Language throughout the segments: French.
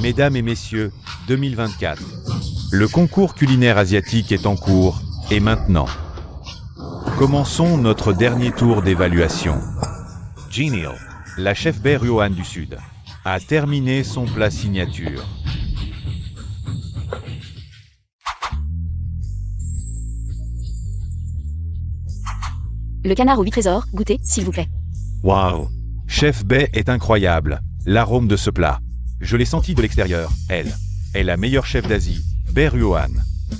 Mesdames et messieurs, 2024. Le concours culinaire asiatique est en cours, et maintenant, commençons notre dernier tour d'évaluation. Genial, la chef baie Ruohan du Sud, a terminé son plat signature. Le canard aux 8 trésors, goûtez, s'il vous plaît. Waouh! Chef baie est incroyable, l'arôme de ce plat. Je l'ai senti de l'extérieur, elle est la meilleure chef d'Asie, Bae Ruohan.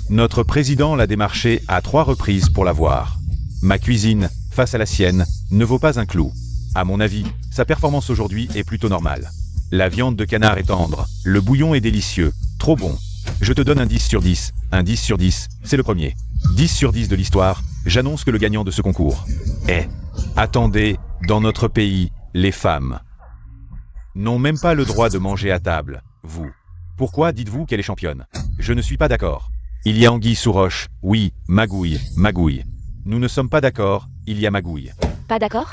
Notre président l'a démarché à 3 reprises pour la voir. Ma cuisine, face à la sienne, ne vaut pas un clou. À mon avis, sa performance aujourd'hui est plutôt normale. La viande de canard est tendre, le bouillon est délicieux, trop bon. Je te donne un 10 sur 10, un 10 sur 10, c'est le premier. 10 sur 10 de l'histoire, j'annonce que le gagnant de ce concours est... Attendez, dans notre pays, les femmes n'ont même pas le droit de manger à table, vous. Pourquoi dites-vous qu'elle est championne? Je ne suis pas d'accord. Il y a anguille sous roche, oui, magouille, magouille. Nous ne sommes pas d'accord, il y a magouille. Pas d'accord?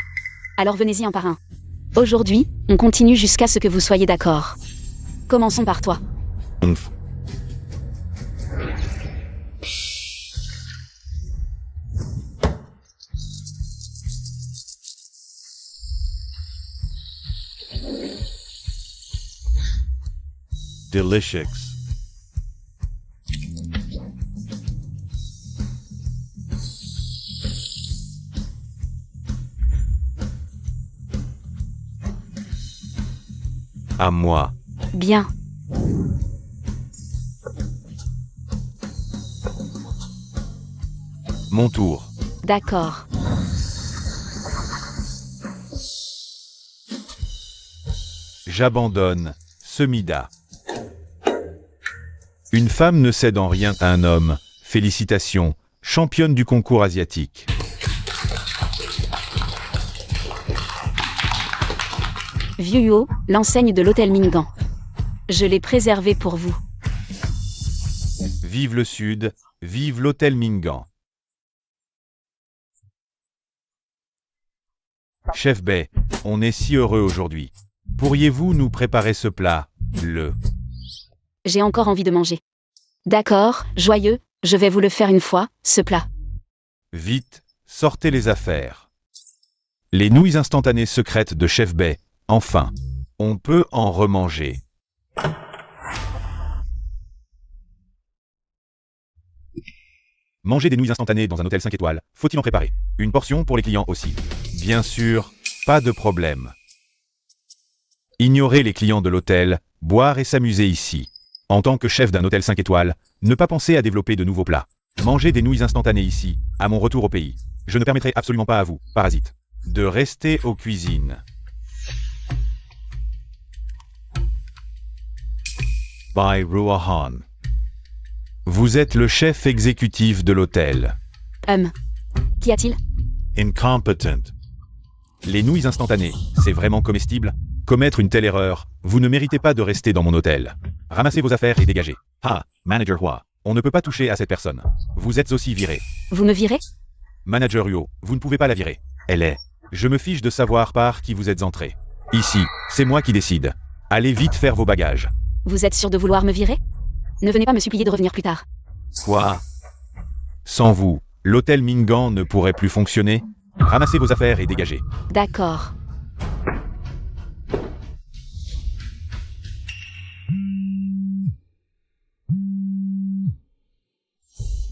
Alors venez-y un par un. Aujourd'hui, on continue jusqu'à ce que vous soyez d'accord. Commençons par toi. Ouf. Delicious. À moi. Bien. Mon tour. D'accord. J'abandonne. Semida. Une femme ne cède en rien à un homme. Félicitations, championne du concours asiatique. Vieux Huo, l'enseigne de l'hôtel Mingan. Je l'ai préservé pour vous. Vive le Sud, vive l'hôtel Mingan. Chef Bae, on est si heureux aujourd'hui. Pourriez-vous nous préparer ce plat, J'ai encore envie de manger. D'accord, joyeux, je vais vous le faire une fois, ce plat. Vite, sortez les affaires. Les nouilles instantanées secrètes de Chef Bae, enfin. On peut en remanger. Manger des nouilles instantanées dans un hôtel 5 étoiles, faut-il en préparer? Une portion pour les clients aussi. Bien sûr, pas de problème. Ignorez les clients de l'hôtel, boire et s'amuser ici. En tant que chef d'un hôtel 5 étoiles, ne pas penser à développer de nouveaux plats. Mangez des nouilles instantanées ici, à mon retour au pays. Je ne permettrai absolument pas à vous, parasites, de rester aux cuisines. Bae Ruohan. Vous êtes le chef exécutif de l'hôtel. Qu'y a-t-il? Incompetent. Les nouilles instantanées, c'est vraiment comestible? Commettre une telle erreur, vous ne méritez pas de rester dans mon hôtel. Ramassez vos affaires et dégagez. Ah, Manager Hua, on ne peut pas toucher à cette personne. Vous êtes aussi viré. Vous me virez? Manager Huo, vous ne pouvez pas la virer. Elle est. Je me fiche de savoir par qui vous êtes entré. Ici, c'est moi qui décide. Allez vite faire vos bagages. Vous êtes sûr de vouloir me virer? Ne venez pas me supplier de revenir plus tard. Quoi? Sans vous, l'hôtel Mingan ne pourrait plus fonctionner? Ramassez vos affaires et dégagez. D'accord.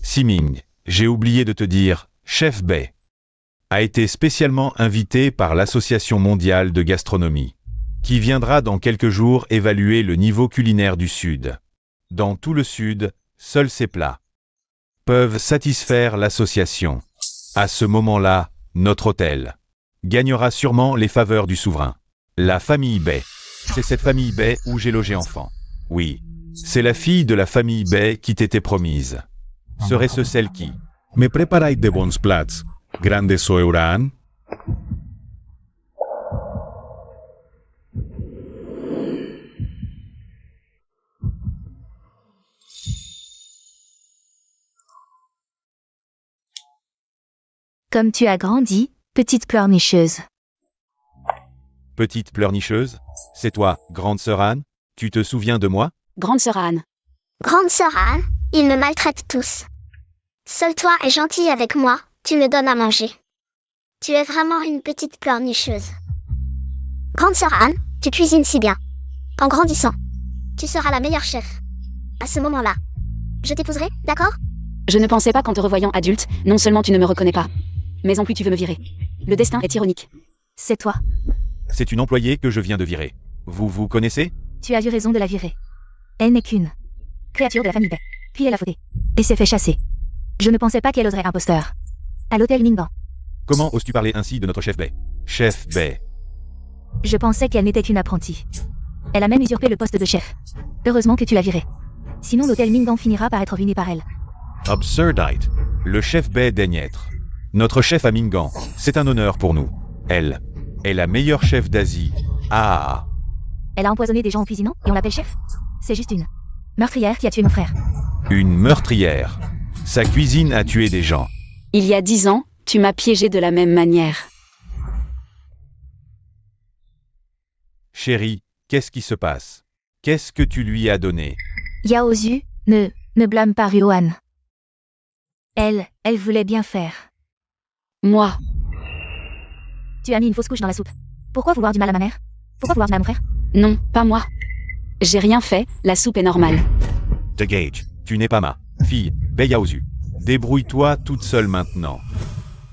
Siming, j'ai oublié de te dire, Chef Bae a été spécialement invité par l'Association mondiale de gastronomie, qui viendra dans quelques jours évaluer le niveau culinaire du Sud. Dans tout le Sud, seuls ces plats peuvent satisfaire l'association. À ce moment-là, notre hôtel gagnera sûrement les faveurs du souverain. La famille Bae. C'est cette famille Bae où j'ai logé enfant. Oui, c'est la fille de la famille Bae qui t'était promise. Serait-ce celle qui me preparait de bons plats, grande Soeuran? Comme tu as grandi, petite pleurnicheuse. Petite pleurnicheuse? C'est toi, grande sœur Anne? Tu te souviens de moi? Grande sœur Anne. Grande sœur Anne, ils me maltraitent tous. Seul toi es gentille avec moi, tu me donnes à manger. Tu es vraiment une petite pleurnicheuse. Grande sœur Anne, tu cuisines si bien. En grandissant, tu seras la meilleure chef. À ce moment-là, je t'épouserai, d'accord? Je ne pensais pas qu'en te revoyant adulte, non seulement tu ne me reconnais pas, mais en plus tu veux me virer. Le destin est ironique. C'est toi. C'est une employée que je viens de virer. Vous vous connaissez? Tu as eu raison de la virer. Elle n'est qu'une créature de la famille Bay. Puis elle a fauté. Et s'est fait chasser. Je ne pensais pas qu'elle oserait imposteur. À l'hôtel Mingan. Comment oses-tu parler ainsi de notre chef Bay? Chef Bay. Je pensais qu'elle n'était qu'une apprentie. Elle a même usurpé le poste de chef. Heureusement que tu l'as virée. Sinon l'hôtel Mingan finira par être ruiné par elle. Absurdite. Le chef Bay daigne être notre chef à Mingan. C'est un honneur pour nous. Elle est la meilleure chef d'Asie. Ah. Elle a empoisonné des gens en cuisinant et on l'appelle chef? C'est juste une meurtrière qui a tué mon frère. Une meurtrière. Sa cuisine a tué des gens. Il y a 10 ans, tu m'as piégé de la même manière. Chérie, qu'est-ce qui se passe? Qu'est-ce que tu lui as donné? Yao Zhu, ne blâme pas Ruoan. Elle voulait bien faire. Moi, Tu as mis une fausse couche dans la soupe. Pourquoi vouloir du mal à ma mère? Pourquoi vouloir du mal à mon frère? non, pas moi. J'ai rien fait, la soupe est normale. The Gage, tu n'es pas ma fille, Bei Yaozu. Débrouille-toi toute seule maintenant.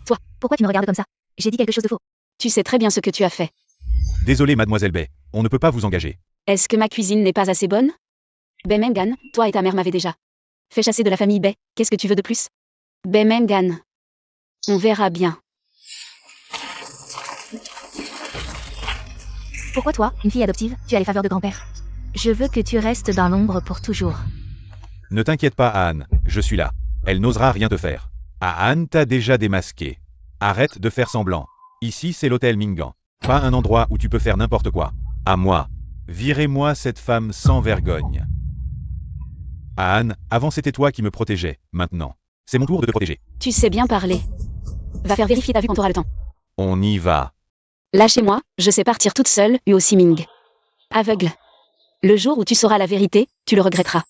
Toi, pourquoi tu me regardes comme ça? J'ai dit quelque chose de faux. Tu sais très bien ce que tu as fait. Désolé mademoiselle Bay, on ne peut pas vous engager. Est-ce que ma cuisine n'est pas assez bonne? Bay Mengan, toi et ta mère m'avaient déjà fait chasser de la famille Bay, qu'est-ce que tu veux de plus? Bay Mengan. On verra bien. Pourquoi toi, une fille adoptive, tu as les faveurs de grand-père? Je veux que tu restes dans l'ombre pour toujours. Ne t'inquiète pas Anne, je suis là. Elle n'osera rien te faire. Anne t'a déjà démasqué. Arrête de faire semblant. Ici c'est l'hôtel Mingan. Pas un endroit où tu peux faire n'importe quoi. À moi. Virez-moi cette femme sans vergogne. Anne, avant c'était toi qui me protégeais. Maintenant, c'est mon tour de te protéger. Tu sais bien parler. Va faire vérifier ta vue quand t'auras le temps. On y va. Lâchez-moi, je sais partir toute seule, Huo Siming. Aveugle. Le jour où tu sauras la vérité, tu le regretteras.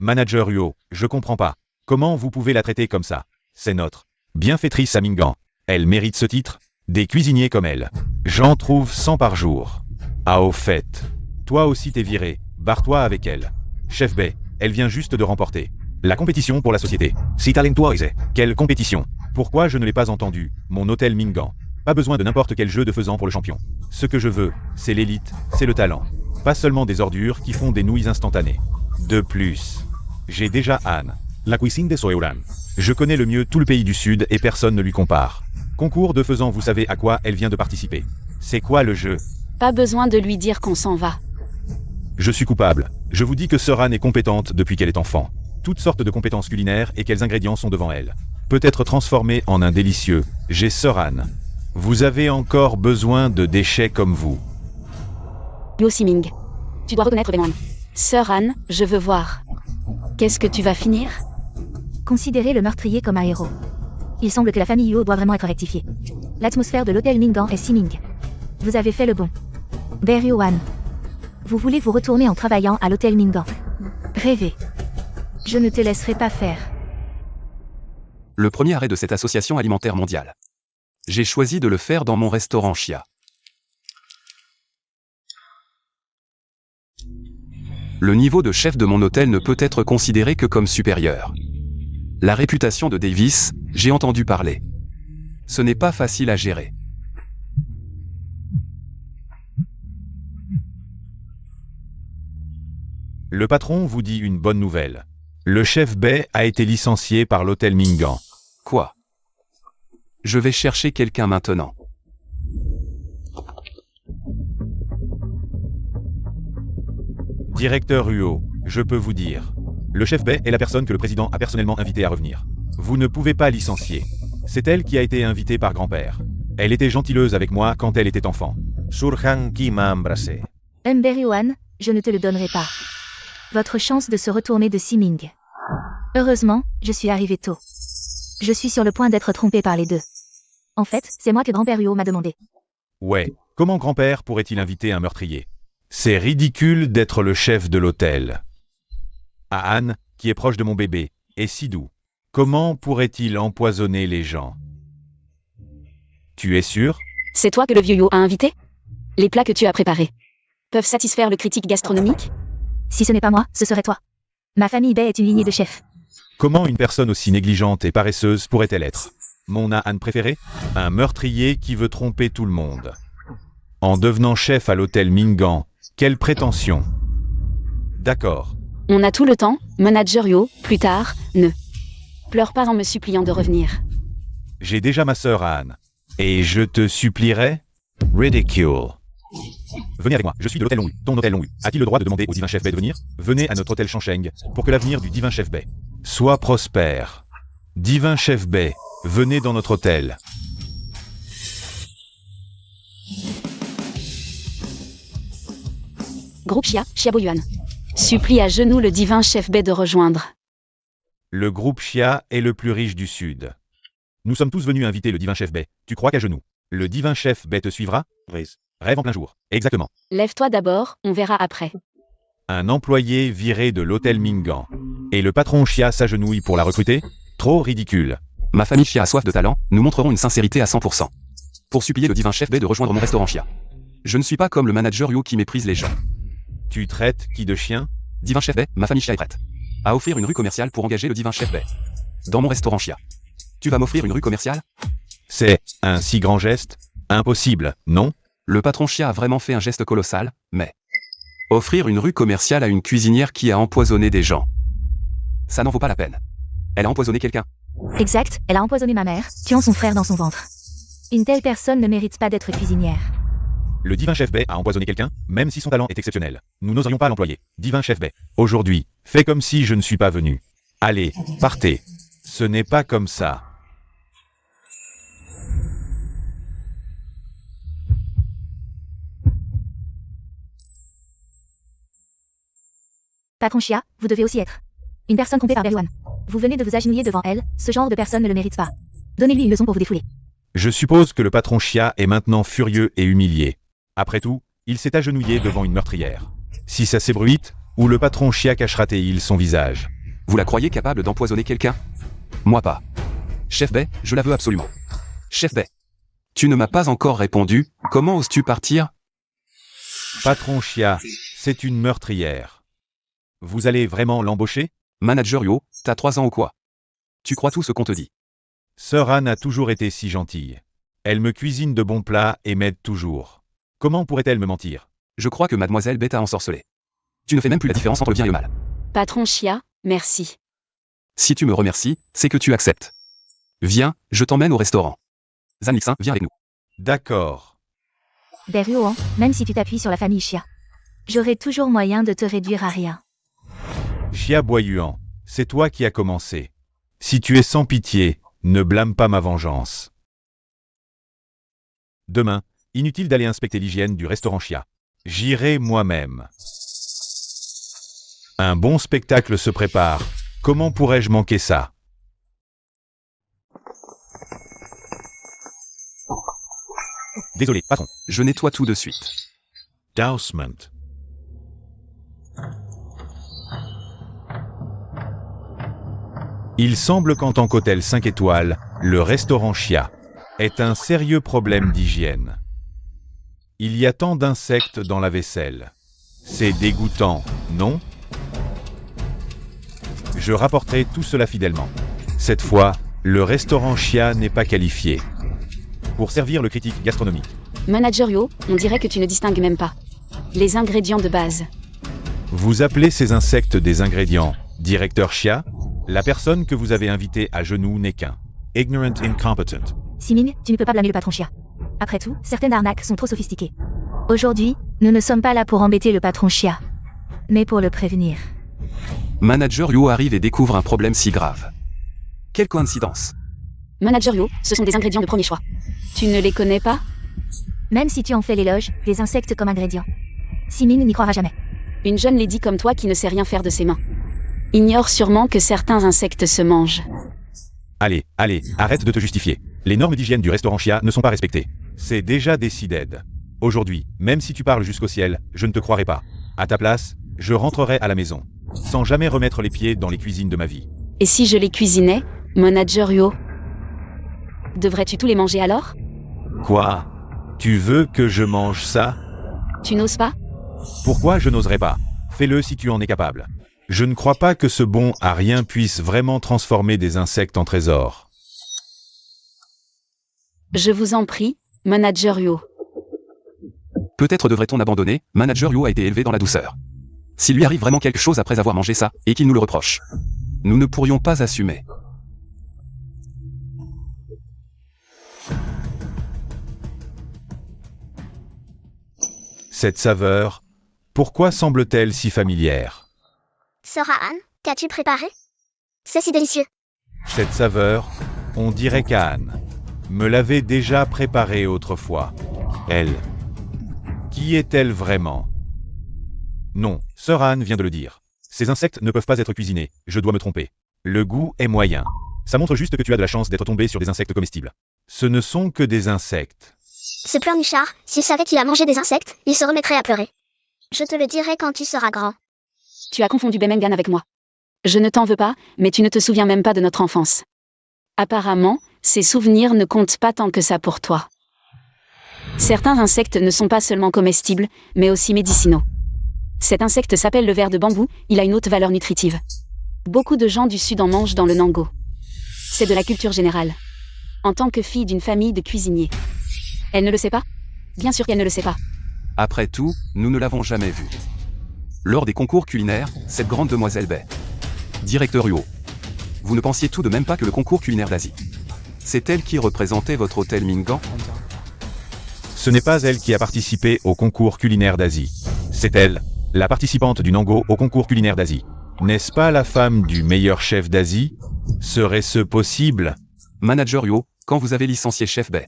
Manager Huo, je comprends pas. Comment vous pouvez la traiter comme ça? C'est notre bienfaitrice à Mingan. Elle mérite ce titre? Des cuisiniers comme elle. J'en trouve 100 par jour. Ah au fait. Toi aussi t'es viré. Barre-toi avec elle. Chef Bay, elle vient juste de remporter la compétition pour la société. Si talentuoise. Quelle compétition? Pourquoi je ne l'ai pas entendu? Mon hôtel Mingan. Pas besoin de n'importe quel jeu de faisant pour le champion. Ce que je veux, c'est l'élite, c'est le talent. Pas seulement des ordures qui font des nouilles instantanées. De plus, j'ai déjà Anne, la cuisine de Soeuran. Je connais le mieux tout le pays du Sud et personne ne lui compare. Concours de faisant, vous savez à quoi elle vient de participer. C'est quoi le jeu? Pas besoin de lui dire qu'on s'en va. Je suis coupable. Je vous dis que Sœur Anne est compétente depuis qu'elle est enfant. Toutes sortes de compétences culinaires et quels ingrédients sont devant elle. Peut-être transformée en un délicieux. J'ai Sœur Anne. Vous avez encore besoin de déchets comme vous. Huo Siming. Tu dois reconnaître Benoît. Sœur Anne, je veux voir. Qu'est-ce que tu vas finir? Considérez le meurtrier comme un héros. Il semble que la famille Yuo doit vraiment être rectifiée. L'atmosphère de l'hôtel Mingan est Siming. Vous avez fait le bon. Berryuan. Vous voulez vous retourner en travaillant à l'hôtel Mingan. Rêvez. Je ne te laisserai pas faire. Le premier arrêt de cette association alimentaire mondiale. J'ai choisi de le faire dans mon restaurant Chia. Le niveau de chef de mon hôtel ne peut être considéré que comme supérieur. La réputation de Davis, j'ai entendu parler. Ce n'est pas facile à gérer. Le patron vous dit une bonne nouvelle. Le chef Bay a été licencié par l'hôtel Mingan. Quoi? Je vais chercher quelqu'un maintenant. Directeur Huo, je peux vous dire. Le chef Bay est la personne que le président a personnellement invité à revenir. Vous ne pouvez pas licencier. C'est elle qui a été invitée par grand-père. Elle était gentileuse avec moi quand elle était enfant. Surhan qui m'a embrassé. Berryuan, je ne te le donnerai pas. Votre chance de se retourner de Siming. Heureusement, je suis arrivé tôt. Je suis sur le point d'être trompé par les deux. En fait, c'est moi que grand-père Huo m'a demandé. Ouais, comment grand-père pourrait-il inviter un meurtrier? C'est ridicule d'être le chef de l'hôtel. Anne, qui est proche de mon bébé, est si doux. Comment pourrait-il empoisonner les gens? Tu es sûr? C'est toi que le vieux Yo a invité? Les plats que tu as préparés peuvent satisfaire le critique gastronomique? Si ce n'est pas moi, ce serait toi. Ma famille Bay est une lignée de chefs. Comment une personne aussi négligente et paresseuse pourrait-elle être mon Anne préférée? Un meurtrier qui veut tromper tout le monde. En devenant chef à l'hôtel Mingan, quelle prétention! D'accord. On a tout le temps, manager Yo, plus tard, ne pleure pas en me suppliant de revenir. J'ai déjà ma sœur Anne. Et je te supplierai? Ridicule. Venez avec moi, je suis de l'hôtel Longu. Ton hôtel Longu a-t-il le droit de demander au divin chef Bay de venir? Venez à notre hôtel Shangsheng, pour que l'avenir du divin chef Bay soit prospère. Divin chef Bay, venez dans notre hôtel. Groupe Chia, Xiaoboyuan. Supplie à genoux le divin chef Bay de rejoindre. Le groupe Xia est le plus riche du Sud. Nous sommes tous venus inviter le divin chef Bay. Tu crois qu'à genoux le divin chef Bay te suivra? Rêve en plein jour. Exactement. Lève-toi d'abord, on verra après. Un employé viré de l'hôtel Mingan. Et le patron Xia s'agenouille pour la recruter? Trop ridicule. Ma famille Chia a soif de talent, nous montrerons une sincérité à 100%. Pour supplier le divin chef Bay de rejoindre mon restaurant Chia. Je ne suis pas comme le manager Yo qui méprise les gens. Tu traites qui de chien? Divin chef Bay, ma famille Chia est prête à offrir une rue commerciale pour engager le divin chef Bay dans mon restaurant Chia. Tu vas m'offrir une rue commerciale? C'est un si grand geste? Impossible, non? Le patron Chia a vraiment fait un geste colossal, mais offrir une rue commerciale à une cuisinière qui a empoisonné des gens, ça n'en vaut pas la peine. Elle a empoisonné quelqu'un. Exact, elle a empoisonné ma mère, tuant son frère dans son ventre. Une telle personne ne mérite pas d'être cuisinière. Le divin chef Bay a empoisonné quelqu'un, même si son talent est exceptionnel. Nous n'oserions pas l'employer. Divin chef Bay, aujourd'hui, fais comme si je ne suis pas venu. Allez, partez. Ce n'est pas comme ça. Patron Chia, vous devez aussi être une personne trompée par Beruan. Vous venez de vous agenouiller devant elle, ce genre de personne ne le mérite pas. Donnez-lui une leçon pour vous défouler. Je suppose que le patron Chia est maintenant furieux et humilié. Après tout, il s'est agenouillé devant une meurtrière. Si ça s'ébruite, ou le patron Chia cachera-t-il son visage? Vous la croyez capable d'empoisonner quelqu'un? Moi pas. Chef Bay, je la veux absolument. Chef Bay. Tu ne m'as pas encore répondu, comment oses-tu partir? Patron Chia, c'est une meurtrière. Vous allez vraiment l'embaucher? Manager Yo, t'as 3 ans ou quoi? Tu crois tout ce qu'on te dit? Sœur Anne a toujours été si gentille. Elle me cuisine de bons plats et m'aide toujours. Comment pourrait-elle me mentir? Je crois que mademoiselle Bay t'a ensorcelé. Tu ne fais même plus la différence entre le bien et le mal. Patron Chia, merci. Si tu me remercies, c'est que tu acceptes. Viens, je t'emmène au restaurant. Zanixin, viens avec nous. D'accord. Beruan, même si tu t'appuies sur la famille Chia, j'aurai toujours moyen de te réduire à rien. Xia Boyuan, c'est toi qui as commencé. Si tu es sans pitié, ne blâme pas ma vengeance. Demain, inutile d'aller inspecter l'hygiène du restaurant Xia. J'irai moi-même. Un bon spectacle se prépare. Comment pourrais-je manquer ça? Désolé, patron. Je nettoie tout de suite. Dousement. Il semble qu'en tant qu'hôtel 5 étoiles, le restaurant Xia est un sérieux problème d'hygiène. Il y a tant d'insectes dans la vaisselle. C'est dégoûtant, non? Je rapporterai tout cela fidèlement. Cette fois, le restaurant Xia n'est pas qualifié pour servir le critique gastronomique. Manager Yo, on dirait que tu ne distingues même pas les ingrédients de base. Vous appelez ces insectes des ingrédients, directeur Xia? La personne que vous avez invitée à genoux n'est qu'un ignorant incompetent. Siming, tu ne peux pas blâmer le patron Chia. Après tout, certaines arnaques sont trop sophistiquées. Aujourd'hui, nous ne sommes pas là pour embêter le patron Chia, mais pour le prévenir. Manager Yo arrive et découvre un problème si grave. Quelle coïncidence. Manager Yo, ce sont des ingrédients de premier choix. Tu ne les connais pas? Même si tu en fais l'éloge, des insectes comme ingrédients. Siming n'y croira jamais. Une jeune lady comme toi qui ne sait rien faire de ses mains ignore sûrement que certains insectes se mangent. Allez, allez, arrête de te justifier. Les normes d'hygiène du restaurant Xia ne sont pas respectées. C'est déjà décidé. Aujourd'hui, même si tu parles jusqu'au ciel, je ne te croirai pas. À ta place, je rentrerai à la maison, sans jamais remettre les pieds dans les cuisines de ma vie. Et si je les cuisinais, Manager Yo? Devrais-tu tous les manger alors? Quoi? Tu veux que je mange ça? Tu n'oses pas? Pourquoi je n'oserais pas? Fais-le si tu en es capable. Je ne crois pas que ce bon à rien puisse vraiment transformer des insectes en trésors. Je vous en prie, Manager Yo. Peut-être devrait-on abandonner, Manager Yo a été élevé dans la douceur. S'il lui arrive vraiment quelque chose après avoir mangé ça, et qu'il nous le reproche, nous ne pourrions pas assumer. Cette saveur, pourquoi semble-t-elle si familière? Sœur Anne, qu'as-tu préparé? C'est si délicieux. Cette saveur, on dirait qu'Anne me l'avait déjà préparée autrefois. Elle. Qui est-elle vraiment? Non, Sœur Anne vient de le dire. Ces insectes ne peuvent pas être cuisinés, je dois me tromper. Le goût est moyen. Ça montre juste que tu as de la chance d'être tombé sur des insectes comestibles. Ce ne sont que des insectes. Ce pleurnichard, s'il savait qu'il a mangé des insectes, il se remettrait à pleurer. Je te le dirai quand tu seras grand. Tu as confondu Bemengan avec moi. Je ne t'en veux pas, mais tu ne te souviens même pas de notre enfance. Apparemment, ces souvenirs ne comptent pas tant que ça pour toi. Certains insectes ne sont pas seulement comestibles, mais aussi médicinaux. Cet insecte s'appelle le ver de bambou, il a une haute valeur nutritive. Beaucoup de gens du Sud en mangent dans le Nango. C'est de la culture générale. En tant que fille d'une famille de cuisiniers. Elle ne le sait pas? Bien sûr qu'elle ne le sait pas. Après tout, nous ne l'avons jamais vue. Lors des concours culinaires, cette grande demoiselle Bai. Directeur Yo. Vous ne pensiez tout de même pas que le concours culinaire d'Asie. C'est elle qui représentait votre hôtel Mingan? Ce n'est pas elle qui a participé au concours culinaire d'Asie. C'est elle, la participante du Nango au concours culinaire d'Asie. N'est-ce pas la femme du meilleur chef d'Asie? Serait-ce possible? Manager Yo, quand vous avez licencié Chef Bai,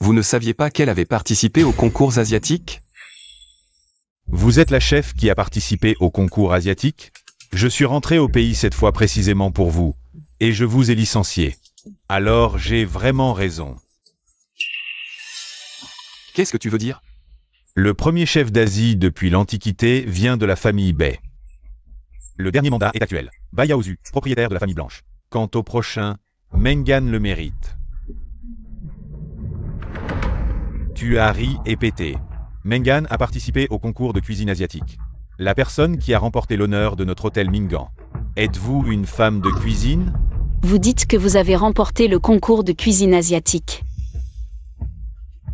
vous ne saviez pas qu'elle avait participé aux concours asiatiques? Vous êtes la chef qui a participé au concours asiatique? Je suis rentré au pays cette fois précisément pour vous, et je vous ai licencié. Alors j'ai vraiment raison. Qu'est-ce que tu veux dire? Le premier chef d'Asie depuis l'Antiquité vient de la famille Bai. Le dernier mandat est actuel. Bai Yaozu, propriétaire de la famille Blanche. Quant au prochain, Mengan le mérite. Tu as ri et pété. Mengan a participé au concours de cuisine asiatique. La personne qui a remporté l'honneur de notre hôtel Mingan. Êtes-vous une femme de cuisine? Vous dites que vous avez remporté le concours de cuisine asiatique.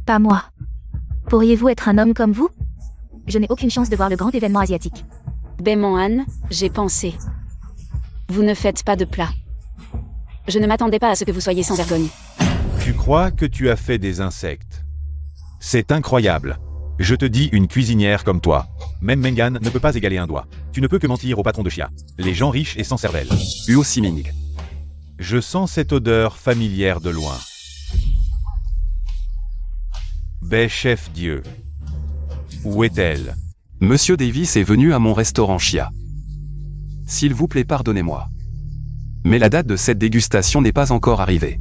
Pas moi. Pourriez-vous être un homme comme vous? Je n'ai aucune chance de voir le grand événement asiatique. Bemengan, j'ai pensé. Vous ne faites pas de plat. Je ne m'attendais pas à ce que vous soyez sans vergogne. Tu crois que tu as fait des insectes? C'est incroyable. Je te dis, une cuisinière comme toi. Même Mengan ne peut pas égaler un doigt. Tu ne peux que mentir au patron de Chia. Les gens riches et sans cervelle. Huo Siming. Je sens cette odeur familière de loin. Bai chef Dieu. Où est-elle? Monsieur Davis est venu à mon restaurant Chia. S'il vous plaît, pardonnez-moi. Mais la date de cette dégustation n'est pas encore arrivée.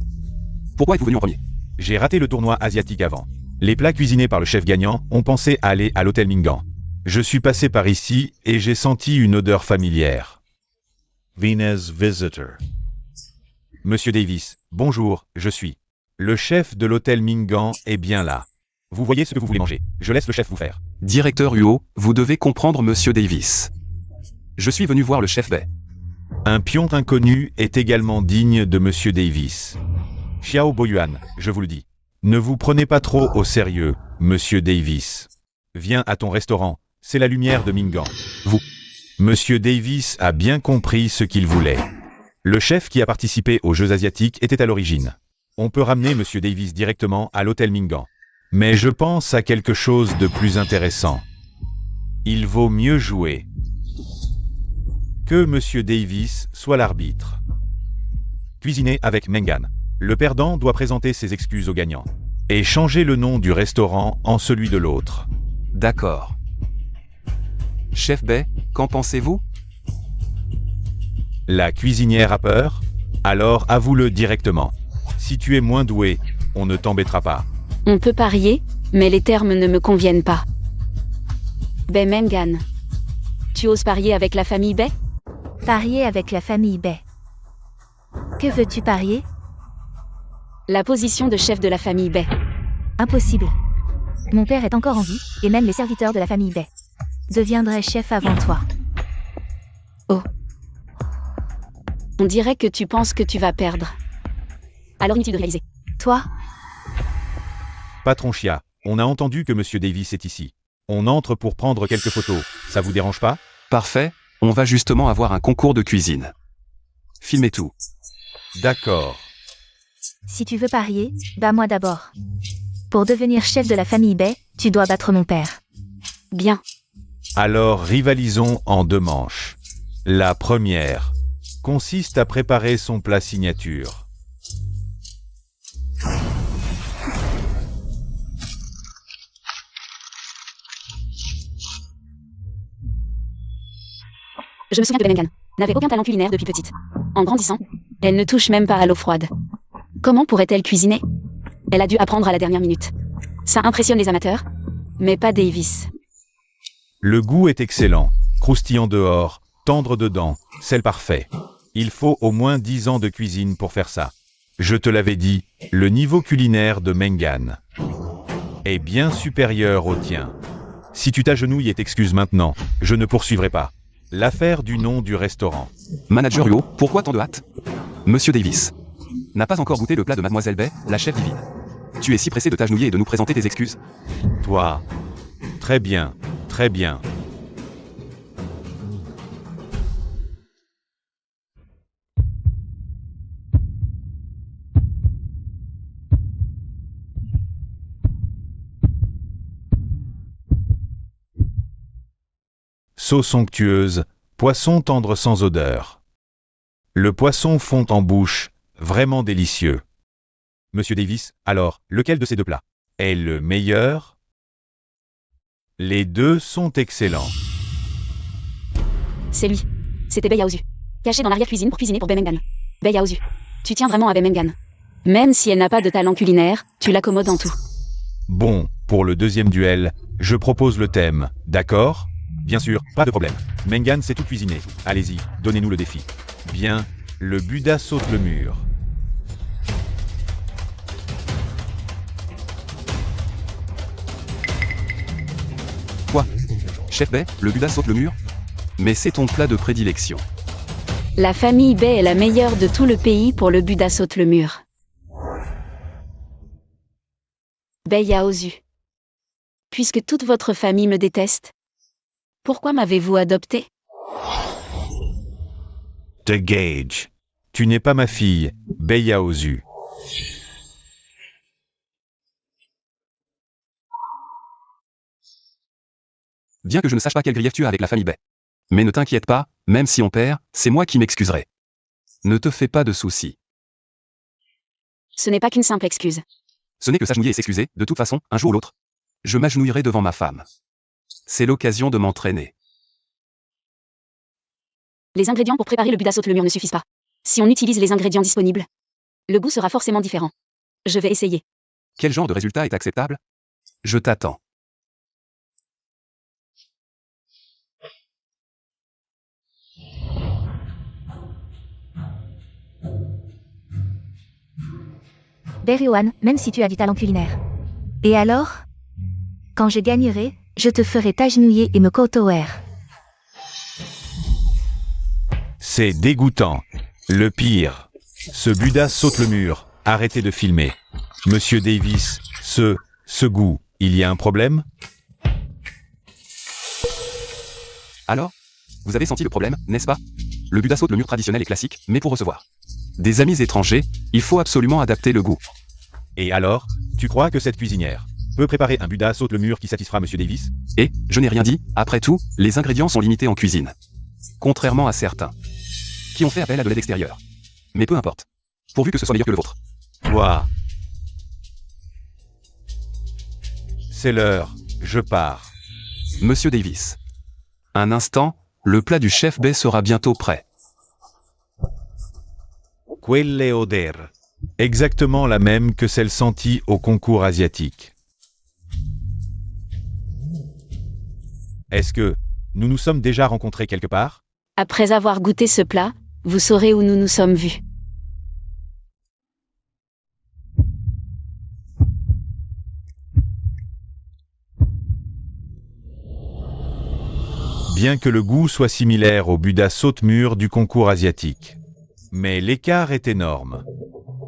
Pourquoi êtes-vous venu en premier? J'ai raté le tournoi asiatique avant. Les plats cuisinés par le chef gagnant ont pensé à aller à l'hôtel Mingan. Je suis passé par ici et j'ai senti une odeur familière. Venus Visitor. Monsieur Davis, bonjour, je suis. Le chef de l'hôtel Mingan est bien là. Vous voyez ce que vous voulez manger. Je laisse le chef vous faire. Directeur Huo, vous devez comprendre Monsieur Davis. Je suis venu voir le chef Bai. Un pion inconnu est également digne de Monsieur Davis. Xiao Boyuan, je vous le dis. Ne vous prenez pas trop au sérieux, Monsieur Davis. Viens à ton restaurant, c'est la lumière de Mingan. Vous. Monsieur Davis a bien compris ce qu'il voulait. Le chef qui a participé aux Jeux asiatiques était à l'origine. On peut ramener Monsieur Davis directement à l'hôtel Mingan. Mais je pense à quelque chose de plus intéressant. Il vaut mieux jouer. Que Monsieur Davis soit l'arbitre. Cuisiner avec Mengan. Le perdant doit présenter ses excuses au gagnant. Et changer le nom du restaurant en celui de l'autre. D'accord. Chef Bai, qu'en pensez-vous? La cuisinière a peur? Alors avoue-le directement. Si tu es moins doué, on ne t'embêtera pas. On peut parier, Mais les termes ne me conviennent pas. Bay Mengan. Tu oses parier avec la famille Bay? Parier avec la famille Bay. Que veux-tu parier? La position de chef de la famille Bay. Impossible. Mon père est encore en vie, et même les serviteurs de la famille Bay deviendraient chefs avant toi. Oh. On dirait que tu penses que tu vas perdre. Alors inutile de réaliser. Toi? Patron Chia, on a entendu que Monsieur Davis est ici. On entre pour prendre quelques photos. Ça vous dérange pas? Parfait, on va justement avoir un concours de cuisine. Filmez tout. D'accord. Si tu veux parier, bats-moi d'abord. Pour devenir chef de la famille Bay, tu dois battre mon père. Bien. Alors rivalisons en 2 manches. La première consiste à préparer son plat signature. Je me souviens que Bay Mengan n'avait aucun talent culinaire depuis petite. En grandissant, elle ne touche même pas à l'eau froide. Comment pourrait-elle cuisiner? Elle a dû apprendre à la dernière minute. Ça impressionne les amateurs, mais pas Davis. Le goût est excellent, croustillant dehors, tendre dedans, c'est le parfait. Il faut au moins 10 ans de cuisine pour faire ça. Je te l'avais dit, le niveau culinaire de Mengan est bien supérieur au tien. Si tu t'agenouilles et t'excuses maintenant, je ne poursuivrai pas. L'affaire du nom du restaurant. Manager Huo, pourquoi tant de hâte? Monsieur Davis n'a pas encore goûté le plat de Mademoiselle Bay, la chef divine. Tu es si pressé de t'agenouiller et de nous présenter tes excuses? Toi. Très bien, très bien. Sauce onctueuse, poisson tendre sans odeur. Le poisson fond en bouche, vraiment délicieux. Monsieur Davis, alors, lequel de ces 2 plats est le meilleur? Les 2 sont excellents. C'est lui. C'était Bay Yaozu. Caché dans l'arrière-cuisine pour cuisiner pour Bay Mengan. Bay Yaozu. Tu tiens vraiment à Bay Mengan. Même si elle n'a pas de talent culinaire, tu l'accommodes en tout. Bon, pour le 2e duel, je propose le thème, d'accord? Bien sûr, pas de problème. Mengan sait tout cuisiner. Allez-y, donnez-nous le défi. Bien, le Bouddha saute le mur. Quoi? Chef Bay, le Bouddha saute le mur? Mais c'est ton plat de prédilection. La famille Bay est la meilleure de tout le pays pour le Bouddha saute le mur. Bay Yaozu. Puisque toute votre famille me déteste, pourquoi m'avez-vous adopté? Te gage. Tu n'es pas ma fille, Bay Yaozu. Bien que je ne sache pas quel grief tu as avec la famille Bay. Mais ne t'inquiète pas, même si on perd, c'est moi qui m'excuserai. Ne te fais pas de soucis. Ce n'est pas qu'une simple excuse. Ce n'est que s'agenouiller et s'excuser, de toute façon, un jour ou l'autre. Je m'agenouillerai devant ma femme. C'est l'occasion de m'entraîner. Les ingrédients pour préparer le Bouddha saute le mur ne suffisent pas. Si on utilise les ingrédients disponibles, le goût sera forcément différent. Je vais essayer. Quel genre de résultat est acceptable? Je t'attends. Beriohan, même si tu as du talent culinaire. Et alors? Quand je gagnerai, je te ferai t'agenouiller et me côtoyer. C'est dégoûtant. Le pire. Ce Bouddha saute le mur. Arrêtez de filmer. Monsieur Davis, ce goût, il y a un problème? Alors? Vous avez senti le problème, n'est-ce pas? Le Bouddha saute le mur traditionnel est classique, mais pour recevoir des amis étrangers, il faut absolument adapter le goût. Et alors, tu crois que cette cuisinière peut préparer un Bouddha saute le mur qui satisfera Monsieur Davis? Et, je n'ai rien dit, après tout, les ingrédients sont limités en cuisine. Contrairement à certains qui ont fait appel à de l'aide extérieure. Mais peu importe. Pourvu que ce soit meilleur que le vôtre. Toi. C'est l'heure, je pars. Monsieur Davis. Un instant, le plat du chef Bay sera bientôt prêt. Quelle odeur. Exactement la même que celle sentie au concours asiatique. Est-ce que nous nous sommes déjà rencontrés quelque part? Après avoir goûté ce plat, vous saurez où nous nous sommes vus. Bien que le goût soit similaire au Buddha saute-mur du concours asiatique. Mais l'écart est énorme.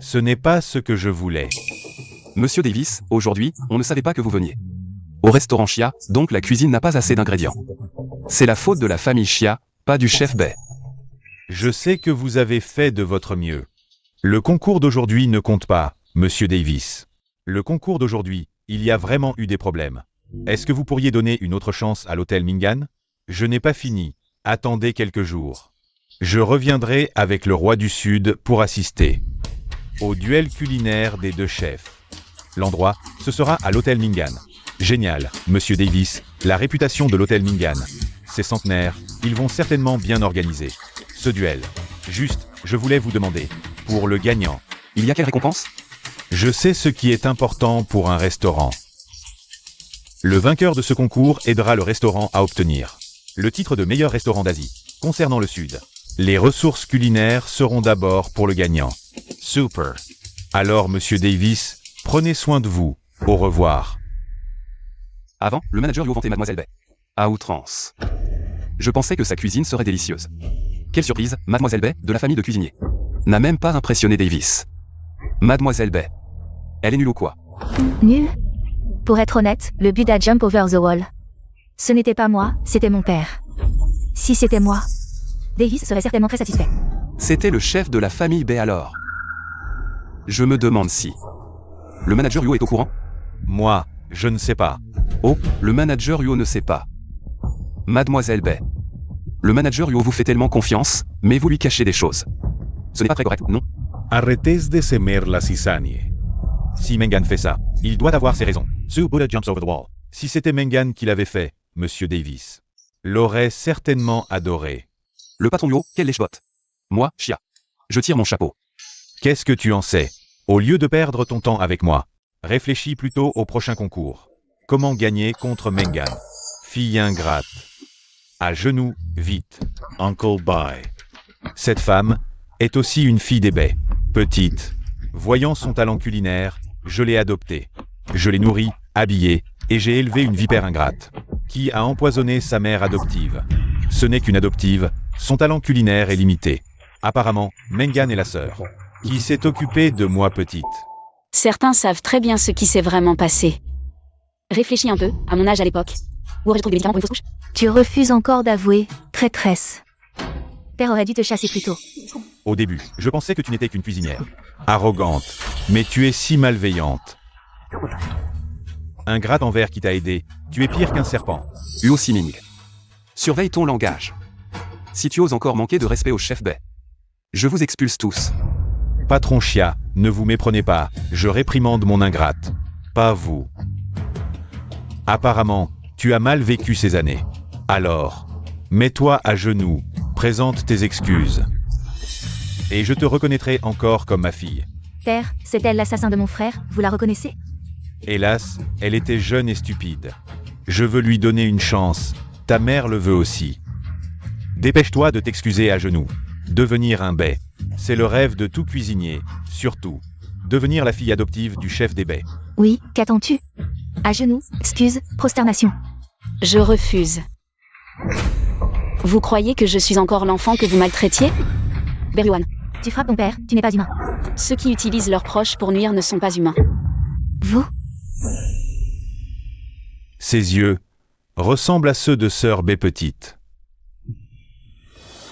Ce n'est pas ce que je voulais. Monsieur Davis, aujourd'hui, on ne savait pas que vous veniez. Au restaurant Chia, donc la cuisine n'a pas assez d'ingrédients. C'est la faute de la famille Chia, pas du chef Bai. Je sais que vous avez fait de votre mieux. Le concours d'aujourd'hui ne compte pas, Monsieur Davis. Le concours d'aujourd'hui, il y a vraiment eu des problèmes. Est-ce que vous pourriez donner une autre chance à l'hôtel Mingan? Je n'ai pas fini. Attendez quelques jours. Je reviendrai avec le roi du Sud pour assister au duel culinaire des deux chefs. L'endroit, ce sera à l'hôtel Mingan. Génial, Monsieur Davis, la réputation de l'hôtel Mingan. Ces centenaires, ils vont certainement bien organiser ce duel. Juste, je voulais vous demander, pour le gagnant, Il y a quelle récompense? je sais ce qui est important pour un restaurant. Le vainqueur de ce concours aidera le restaurant à obtenir le titre de meilleur restaurant d'Asie. Concernant le Sud, les ressources culinaires seront d'abord pour le gagnant. Super. Alors, Monsieur Davis, prenez soin de vous. Au revoir. Avant, le manager lui vantait Mademoiselle Bai. À outrance. Je pensais que sa cuisine serait délicieuse. Quelle surprise, Mademoiselle Bai, de la famille de cuisiniers, n'a même pas impressionné Davis. Mademoiselle Bai. Elle est nulle ou quoi? Nul? Pour être honnête, le Buddha jump over the wall. Ce n'était pas moi, c'était mon père. Si c'était moi, Davis serait certainement très satisfait. C'était le chef de la famille Bai alors. Je me demande si... Le manager Yuo est au courant? Moi, je ne sais pas. Oh, le manager Yuo ne sait pas. Mademoiselle Bai. Le manager Yuo vous fait tellement confiance, mais vous lui cachez des choses. Ce n'est pas très correct, non? Arrêtez de semer la cisagne. Si Mengan fait ça, il doit avoir ses raisons. So Buddha jumps over the wall. Si c'était Mengan qui l'avait fait, Monsieur Davis l'aurait certainement adoré. Le patron Yuo, quelle lèche-botte. Moi, Chia. Je tire mon chapeau. Qu'est-ce que tu en sais? Au lieu de perdre ton temps avec moi, réfléchis plutôt au prochain concours. Comment gagner contre Mengan? Fille ingrate. À genoux, vite. Uncle Bai. Cette femme est aussi une fille des baies. Petite. Voyant son talent culinaire, je l'ai adoptée. Je l'ai nourrie, habillée, et j'ai élevé une vipère ingrate, qui a empoisonné sa mère adoptive. Ce n'est qu'une adoptive, son talent culinaire est limité. Apparemment, Mengan est la sœur, qui s'est occupée de moi petite. Certains savent très bien ce qui s'est vraiment passé. Réfléchis un peu, à mon âge à l'époque. Où aurais-je trouvé des médicaments pour une fausse couche? Tu refuses encore d'avouer, traîtresse. Père aurait dû te chasser plus tôt. Au début, je pensais que tu n'étais qu'une cuisinière. Arrogante, mais tu es si malveillante. Ingrate envers qui t'a aidé, tu es pire qu'un serpent. Yuo Siming. Surveille ton langage. Si tu oses encore manquer de respect au chef Bai, je vous expulse tous. Patron Chia, ne vous méprenez pas, je réprimande mon ingrate. Pas vous. Apparemment, tu as mal vécu ces années. Alors, mets-toi à genoux, présente tes excuses. Et je te reconnaîtrai encore comme ma fille. Père, c'est elle l'assassin de mon frère, vous la reconnaissez? Hélas, elle était jeune et stupide. Je veux lui donner une chance, ta mère le veut aussi. Dépêche-toi de t'excuser à genoux. Devenir un bai, c'est le rêve de tout cuisinier, surtout. Devenir la fille adoptive du chef des baies. Oui, qu'attends-tu? À genoux, excuse, prosternation. Je refuse. Vous croyez que je suis encore l'enfant que vous maltraitiez? Beruan, Tu frappes ton père, tu n'es pas humain. ceux qui utilisent leurs proches pour nuire ne sont pas humains. Vous? Ses yeux ressemblent à ceux de sœur Bai petite.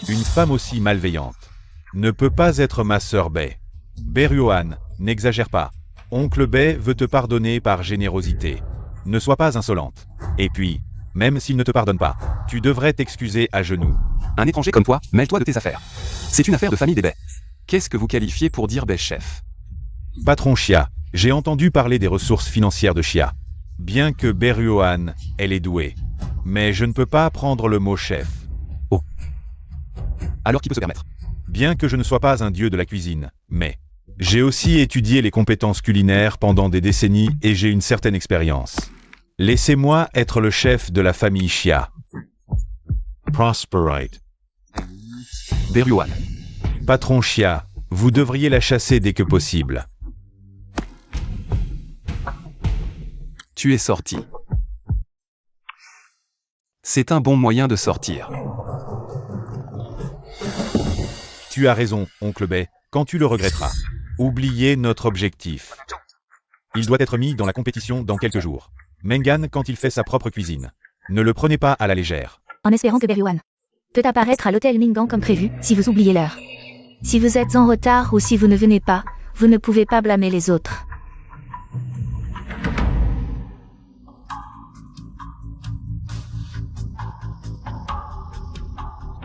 Une femme aussi malveillante ne peut pas être ma sœur Bai. Beruan, n'exagère pas. Oncle Bai veut te pardonner par générosité. Ne sois pas insolente. Et puis, même s'il ne te pardonne pas, tu devrais t'excuser à genoux. Un étranger comme toi, mêle-toi de tes affaires. C'est une affaire de famille des Bai. Qu'est-ce que vous qualifiez pour dire Bai chef? Patron Chia, j'ai entendu parler des ressources financières de Chia. Bien que Beruan, elle est douée. Mais je ne peux pas prendre le mot chef. Alors qui peut se permettre? Bien que je ne sois pas un dieu de la cuisine, mais j'ai aussi étudié les compétences culinaires pendant des décennies et j'ai une certaine expérience. Laissez-moi être le chef de la famille Chia. Prosperite. Berioan. Patron Chia, vous devriez la chasser dès que possible. Tu es sorti. C'est un bon moyen de sortir. Tu as raison, oncle Bay, quand tu le regretteras. Oubliez notre objectif. Il doit être mis dans la compétition dans quelques jours. Mengan quand il fait sa propre cuisine. Ne le prenez pas à la légère. En espérant que Berioan peut apparaître à l'hôtel Mingan comme prévu, si vous oubliez l'heure. Si vous êtes en retard ou si vous ne venez pas, vous ne pouvez pas blâmer les autres.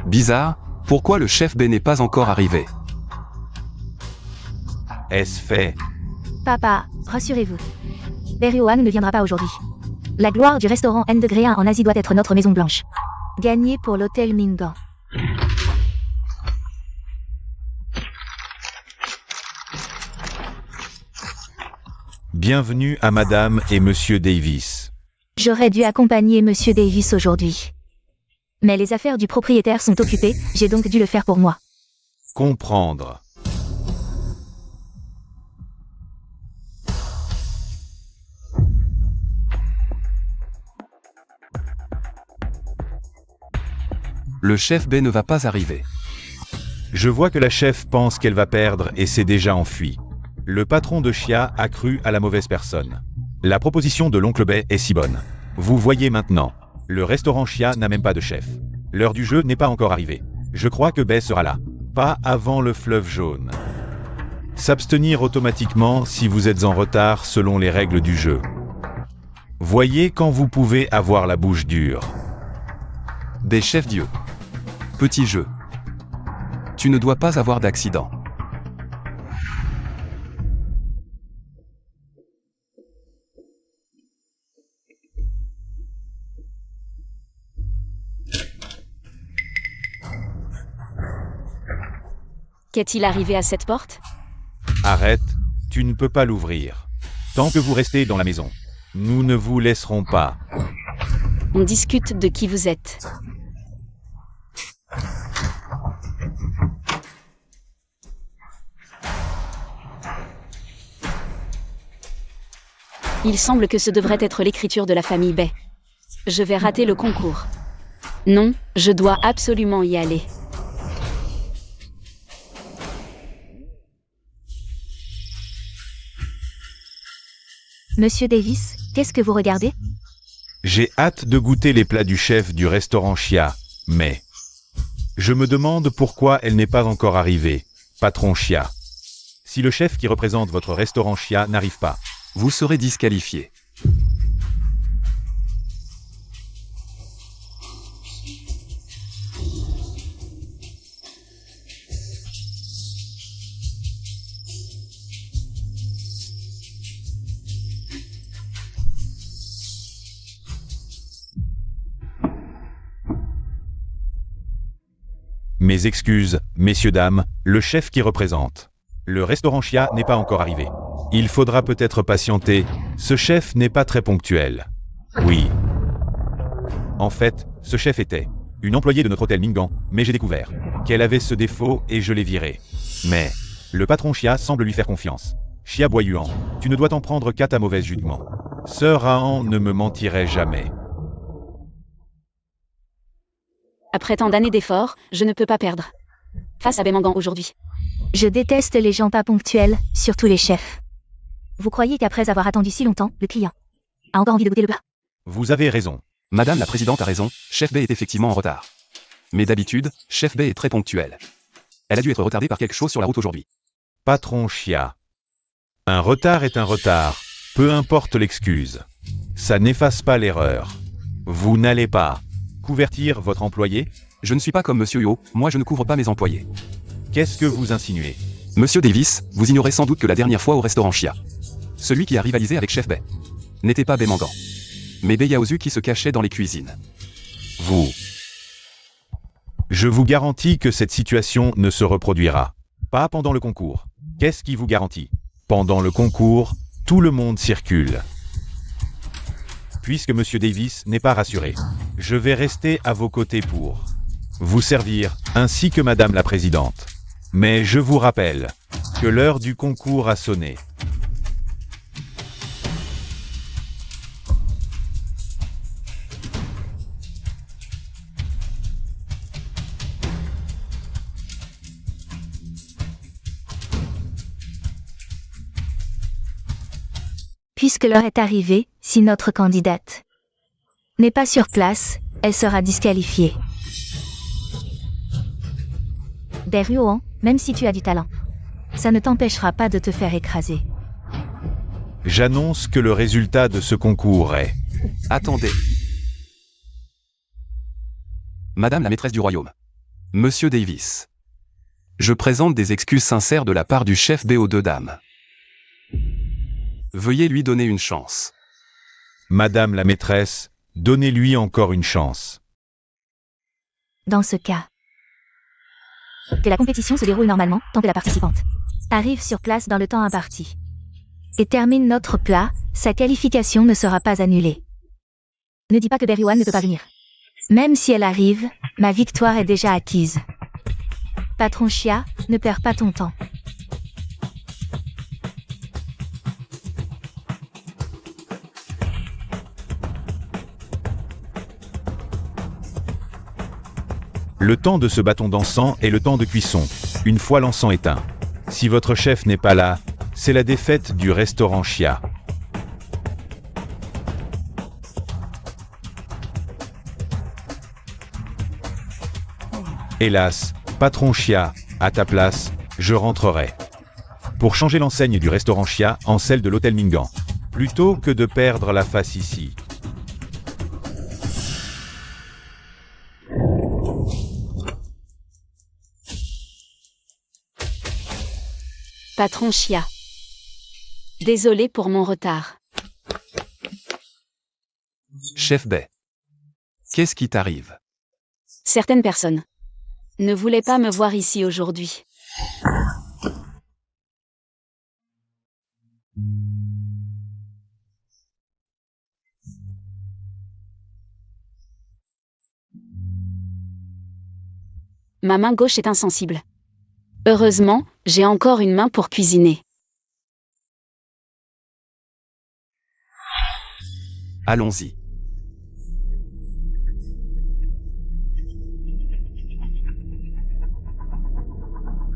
Bizarre, pourquoi le chef B n'est pas encore arrivé? Est-ce fait? Papa, rassurez-vous. Berioan ne viendra pas aujourd'hui. La gloire du restaurant N degré 1 en Asie doit être notre Maison Blanche. Gagné pour l'hôtel Mingan. Bienvenue à Madame et Monsieur Davis. J'aurais dû accompagner Monsieur Davis aujourd'hui. Mais les affaires du propriétaire sont occupées, j'ai donc dû le faire pour moi. Comprendre. Le chef B ne va pas arriver. Je vois que la chef pense qu'elle va perdre et s'est déjà enfuie. Le patron de Chia a cru à la mauvaise personne. La proposition de l'oncle Bay est si bonne. Vous voyez maintenant, le restaurant Chia n'a même pas de chef. L'heure du jeu n'est pas encore arrivée. Je crois que Bay sera là. Pas avant le fleuve jaune. S'abstenir automatiquement si vous êtes en retard selon les règles du jeu. Voyez quand vous pouvez avoir la bouche dure. Des chefs Dieu. Petit jeu. Tu ne dois pas avoir d'accident. Qu'est-il arrivé à cette porte? Arrête, tu ne peux pas l'ouvrir. Tant que vous restez dans la maison, nous ne vous laisserons pas. On discute de qui vous êtes. Il semble que ce devrait être l'écriture de la famille Bay. Je vais rater le concours. Non, je dois absolument y aller. Monsieur Davis, qu'est-ce que vous regardez? J'ai hâte de goûter les plats du chef du restaurant Chia, mais... Je me demande pourquoi elle n'est pas encore arrivée, patron Chia. Si le chef qui représente votre restaurant Chia n'arrive pas, Vous serez disqualifié. mes excuses, messieurs dames, le chef qui représente. Le restaurant Chia n'est pas encore arrivé. Il faudra peut-être patienter, ce chef n'est pas très ponctuel. Oui. En fait, ce chef était une employée de notre hôtel Mingan, mais j'ai découvert qu'elle avait ce défaut et je l'ai virée. Mais le patron Chia semble lui faire confiance. Chia Boyuan, tu ne dois t'en prendre qu'à ta mauvaise jugement. Sœur Rahan ne me mentirait jamais. Après tant d'années d'efforts, je ne peux pas perdre. Face à Bemangan aujourd'hui. Je déteste les gens pas ponctuels, surtout les chefs. Vous croyez qu'après avoir attendu si longtemps, le client a encore envie de goûter le plat? Vous avez raison. Madame la présidente a raison, Chef B est effectivement en retard. Mais d'habitude, Chef B est très ponctuel. Elle a dû être retardée par quelque chose sur la route aujourd'hui. Patron Chia. Un retard est un retard, peu importe l'excuse. Ça n'efface pas l'erreur. Vous n'allez pas couvertir votre employé? Je ne suis pas comme Monsieur Yo, moi je ne couvre pas mes employés. Qu'est-ce que vous insinuez? Monsieur Davis, vous ignorez sans doute que la dernière fois au restaurant Chia, celui qui a rivalisé avec Chef B n'était pas Bemangan, mais Beyaozu qui se cachait dans les cuisines. Vous. Je vous garantis que cette situation ne se reproduira. Pas pendant le concours. Qu'est-ce qui vous garantit? Pendant le concours, tout le monde circule. Puisque Monsieur Davis n'est pas rassuré, je vais rester à vos côtés pour vous servir, ainsi que Madame la Présidente. Mais je vous rappelle que l'heure du concours a sonné. Puisque l'heure est arrivée, si notre candidate n'est pas sur place, elle sera disqualifiée. Berruan, même si tu as du talent, ça ne t'empêchera pas de te faire écraser. J'annonce que le résultat de ce concours est... Attendez. Madame la maîtresse du royaume. Monsieur Davis. Je présente des excuses sincères de la part du chef B aux deux dames. Veuillez lui donner une chance. Madame la maîtresse, donnez-lui encore une chance. Dans ce cas, que la compétition se déroule normalement tant que la participante arrive sur place dans le temps imparti et termine notre plat, sa qualification ne sera pas annulée. Ne dis pas que Berruan ne peut pas venir. Même si elle arrive, ma victoire est déjà acquise. Patron Chia, ne perds pas ton temps. Le temps de ce bâton dansant est le temps de cuisson, une fois l'encens éteint. Si votre chef n'est pas là, c'est la défaite du restaurant Chia. Hélas, patron Chia, à ta place, je rentrerai. Pour changer l'enseigne du restaurant Chia en celle de l'hôtel Mingan. Plutôt que de perdre la face ici. Patron Chia. Désolé pour mon retard. Chef B. Qu'est-ce qui t'arrive? Certaines personnes ne voulaient pas me voir ici aujourd'hui. Ma main gauche est insensible. Heureusement, j'ai encore une main pour cuisiner. Allons-y.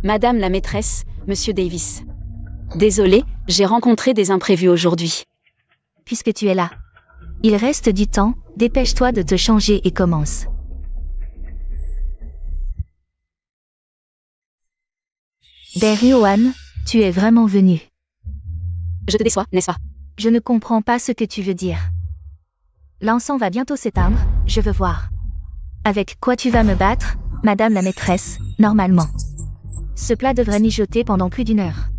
Madame la maîtresse, Monsieur Davis. Désolé, j'ai rencontré des imprévus aujourd'hui. Puisque tu es là, il reste du temps, dépêche-toi de te changer et commence. Berruan, tu es vraiment venu. Je te déçois, n'est-ce pas? Je ne comprends pas ce que tu veux dire. L'encens va bientôt s'éteindre, je veux voir. Avec quoi tu vas me battre, Madame la maîtresse, normalement. Ce plat devrait mijoter pendant plus d'1 heure.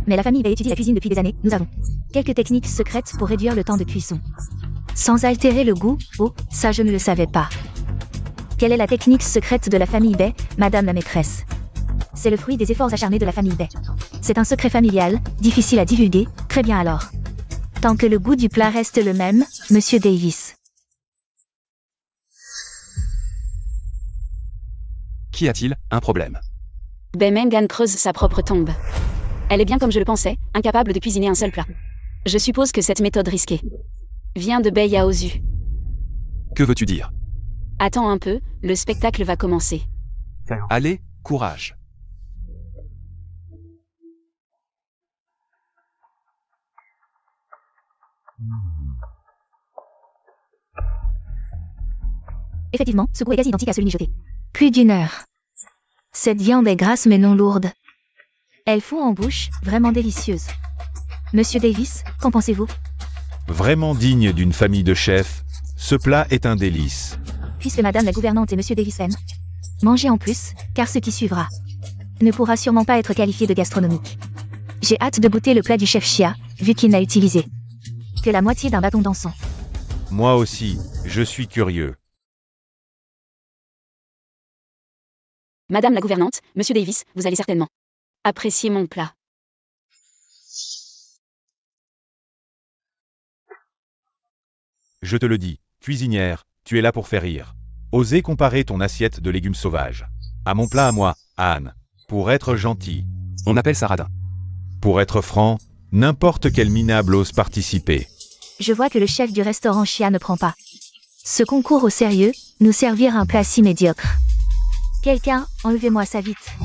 Mais la famille étudie la cuisine depuis des années, nous avons quelques techniques secrètes pour réduire le temps de cuisson. Sans altérer le goût, oh, ça je ne le savais pas. Quelle est la technique secrète de la famille Bay, Madame la maîtresse? C'est le fruit des efforts acharnés de la famille Bay. C'est un secret familial, difficile à divulguer, très bien alors. Tant que le goût du plat reste le même, Monsieur Davis. Qu'y a-t-il, un problème? Bemengan creuse sa propre tombe. Elle est bien comme je le pensais, incapable de cuisiner un seul plat. Je suppose que cette méthode risquée vient de Bei Yaozu. Que veux-tu dire? Attends un peu, le spectacle va commencer. Allez, courage. Effectivement, ce goût est quasi identique à celui mijoté. Plus d'1 heure. Cette viande est grasse mais non lourde. Elle fond en bouche, vraiment délicieuse. Monsieur Davis, qu'en pensez-vous? Vraiment digne d'une famille de chefs, ce plat est un délice. Puisque Madame la gouvernante et Monsieur Davis aiment manger en plus, car ce qui suivra ne pourra sûrement pas être qualifié de gastronomique. J'ai hâte de goûter le plat du chef Chia, vu qu'il n'a utilisé que la moitié d'un bâton d'encens. Moi aussi, je suis curieux. Madame la gouvernante, Monsieur Davis, vous allez certainement apprécier mon plat. Je te le dis, cuisinière, tu es là pour faire rire. Osez comparer ton assiette de légumes sauvages à mon plat à moi, Anne. Pour être gentil, On appelle ça radin. pour être franc, n'importe quel minable ose participer. Je vois que le chef du restaurant Chia ne prend pas ce concours au sérieux, nous servir un plat si médiocre. Quelqu'un, enlevez-moi ça vite.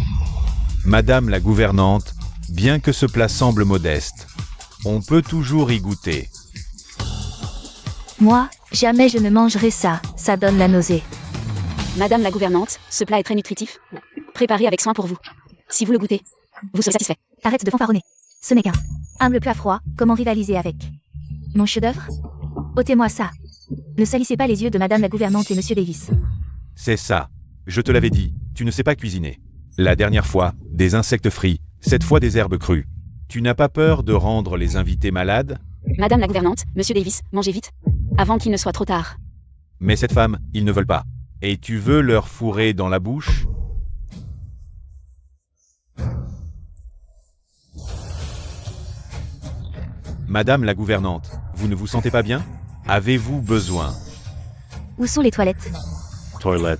Madame la gouvernante, bien que ce plat semble modeste, on peut toujours y goûter. Moi, jamais je ne mangerai ça, ça donne la nausée. Madame la gouvernante, ce plat est très nutritif. Préparé avec soin pour vous. Si vous le goûtez, vous serez satisfait. Arrête de fanfaronner. Ce n'est qu'un humble plat froid, comment rivaliser avec mon chef-d'œuvre? Ôtez-moi ça. Ne salissez pas les yeux de Madame la gouvernante et Monsieur Davis. C'est ça. Je te l'avais dit, tu ne sais pas cuisiner. La dernière fois, des insectes frits, cette fois des herbes crues. Tu n'as pas peur de rendre les invités malades? Madame la gouvernante, Monsieur Davis, mangez vite. Avant qu'il ne soit trop tard. Mais cette femme, ils ne veulent pas. Et tu veux leur fourrer dans la bouche? Madame la gouvernante, vous ne vous sentez pas bien? Avez-vous besoin? Où sont les toilettes? Toilets.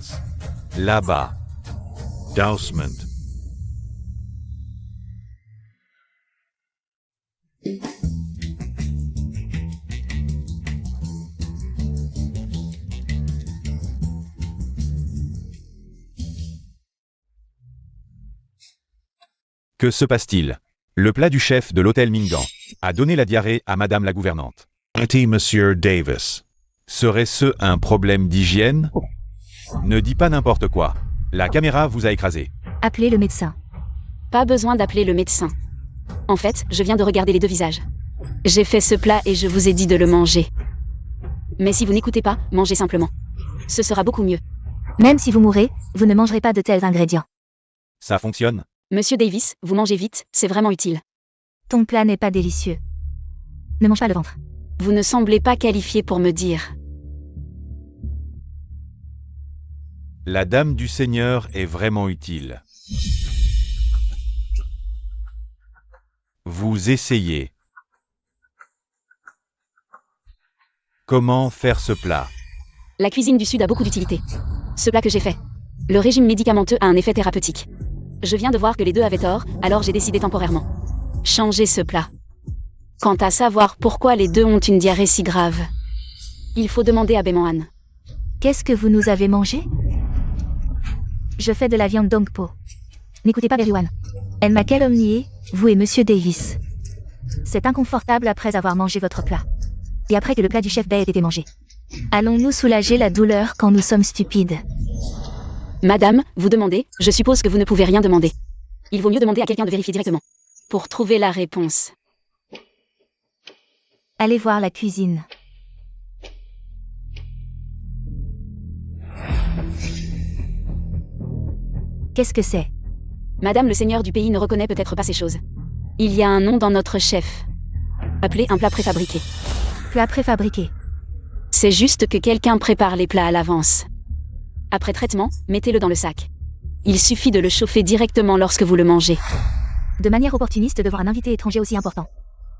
Là-bas. Dousement. Que se passe-t-il? Le plat du chef de l'hôtel Mingan a donné la diarrhée à Madame la gouvernante. Petit Monsieur Davis. Serait-ce un problème d'hygiène? Ne dis pas n'importe quoi. La caméra vous a écrasé. Appelez le médecin. Pas besoin d'appeler le médecin. En fait, je viens de regarder les deux visages. J'ai fait ce plat et je vous ai dit de le manger. Mais si vous n'écoutez pas, mangez simplement. Ce sera beaucoup mieux. Même si vous mourrez, vous ne mangerez pas de tels ingrédients. Ça fonctionne? Monsieur Davis, vous mangez vite, c'est vraiment utile. Ton plat n'est pas délicieux. Ne mange pas le ventre. Vous ne semblez pas qualifié pour me dire. La dame du Seigneur est vraiment utile. Vous essayez. Comment faire ce plat? La cuisine du Sud a beaucoup d'utilité. Ce plat que j'ai fait. Le régime médicamenteux a un effet thérapeutique. Je viens de voir que les deux avaient tort, alors j'ai décidé temporairement. Changer ce plat. Quant à savoir pourquoi les deux ont une diarrhée si grave, il faut demander à Bemohan. Qu'est-ce que vous nous avez mangé? Je fais de la viande Dongpo. N'écoutez pas Berrywan. Elle m'a calomnié, vous et Monsieur Davis. C'est inconfortable après avoir mangé votre plat. Et après que le plat du chef Bay ait été mangé. Allons-nous soulager la douleur quand nous sommes stupides? Madame, vous demandez, je suppose que vous ne pouvez rien demander. Il vaut mieux demander à quelqu'un de vérifier directement. Pour trouver la réponse. Allez voir la cuisine. Qu'est-ce que c'est? Madame le seigneur du pays ne reconnaît peut-être pas ces choses. Il y a un nom dans notre chef. Appelé un plat préfabriqué. Plat préfabriqué. C'est juste que quelqu'un prépare les plats à l'avance. Après traitement, mettez-le dans le sac. Il suffit de le chauffer directement lorsque vous le mangez. De manière opportuniste de voir un invité étranger aussi important.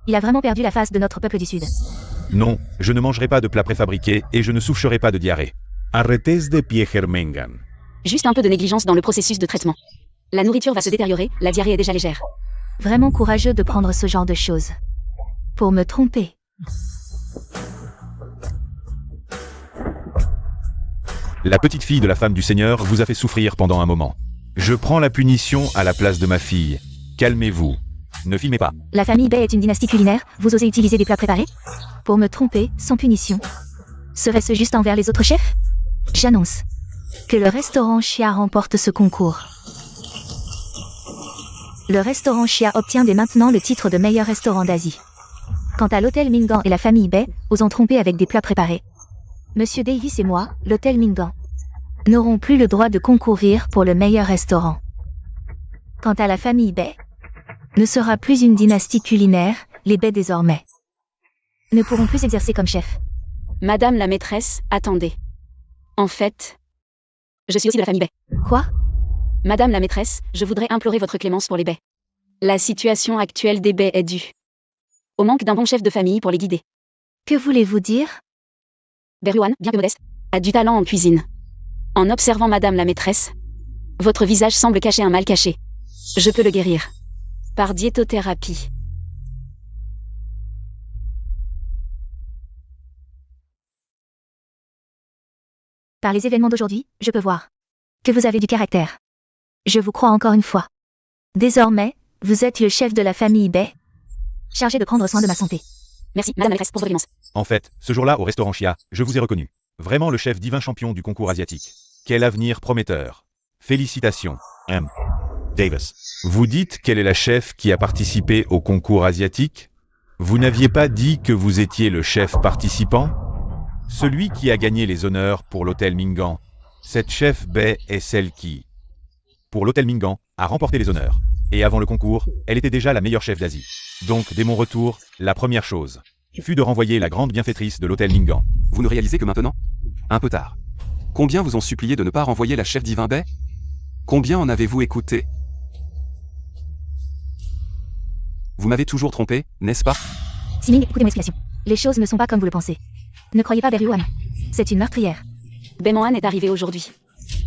Il a vraiment perdu la face de notre peuple du Sud. Non, je ne mangerai pas de plats préfabriqués et je ne souffrirai pas de diarrhée. Arrêtez de Piegermengan. Juste un peu de négligence dans le processus de traitement. La nourriture va se détériorer, la diarrhée est déjà légère. Vraiment courageux de prendre ce genre de choses. Pour me tromper. La petite fille de la femme du Seigneur vous a fait souffrir pendant un moment. Je prends la punition à la place de ma fille. Calmez-vous. Ne filmez pas. La famille Bay est une dynastie culinaire, vous osez utiliser des plats préparés? Pour me tromper, sans punition. Serait-ce juste envers les autres chefs? J'annonce que le restaurant Chia remporte ce concours. Le restaurant Chia obtient dès maintenant le titre de meilleur restaurant d'Asie. Quant à l'hôtel Mingan et la famille Bay, osant tromper avec des plats préparés. Monsieur Davis et moi, l'hôtel Mingan, n'auront plus le droit de concourir pour le meilleur restaurant. Quant à la famille Bay, ne sera plus une dynastie culinaire, les Bay désormais ne pourront plus exercer comme chef. Madame la maîtresse, attendez. En fait, je suis aussi de la famille Bay. Quoi? Madame la maîtresse, je voudrais implorer votre clémence pour les Bay. La situation actuelle des Bay est due au manque d'un bon chef de famille pour les guider. Que voulez-vous dire? Berrywan, bien que modeste, a du talent en cuisine. En observant Madame la maîtresse, votre visage semble cacher un mal caché. Je peux le guérir. Par diétothérapie. Par les événements d'aujourd'hui, je peux voir que vous avez du caractère. Je vous crois encore une fois. Désormais, vous êtes le chef de la famille Bay, chargé de prendre soin de ma santé. Merci, Madame la maîtresse, pour votre aisance. En fait, ce jour-là au restaurant Chia, je vous ai reconnu. Vraiment le chef divin champion du concours asiatique. Quel avenir prometteur. Félicitations, M. Davis. Vous dites quelle est la chef qui a participé au concours asiatique? Vous n'aviez pas dit que vous étiez le chef participant? Celui qui a gagné les honneurs pour l'hôtel Mingan. Cette chef Bay est celle qui, pour l'hôtel Mingan, a remporté les honneurs. Et avant le concours, elle était déjà la meilleure chef d'Asie. Donc, dès mon retour, la première chose fut de renvoyer la grande bienfaitrice de l'hôtel Mingan. Vous ne réalisez que maintenant? Un peu tard. Combien vous ont supplié de ne pas renvoyer la chef divin Bay? Combien en avez-vous écouté? Vous m'avez toujours trompé, n'est-ce pas? Siming, écoutez mon explication. Les choses ne sont pas comme vous le pensez. Ne croyez pas Berryuan. C'est une meurtrière. Bemohan est arrivé aujourd'hui.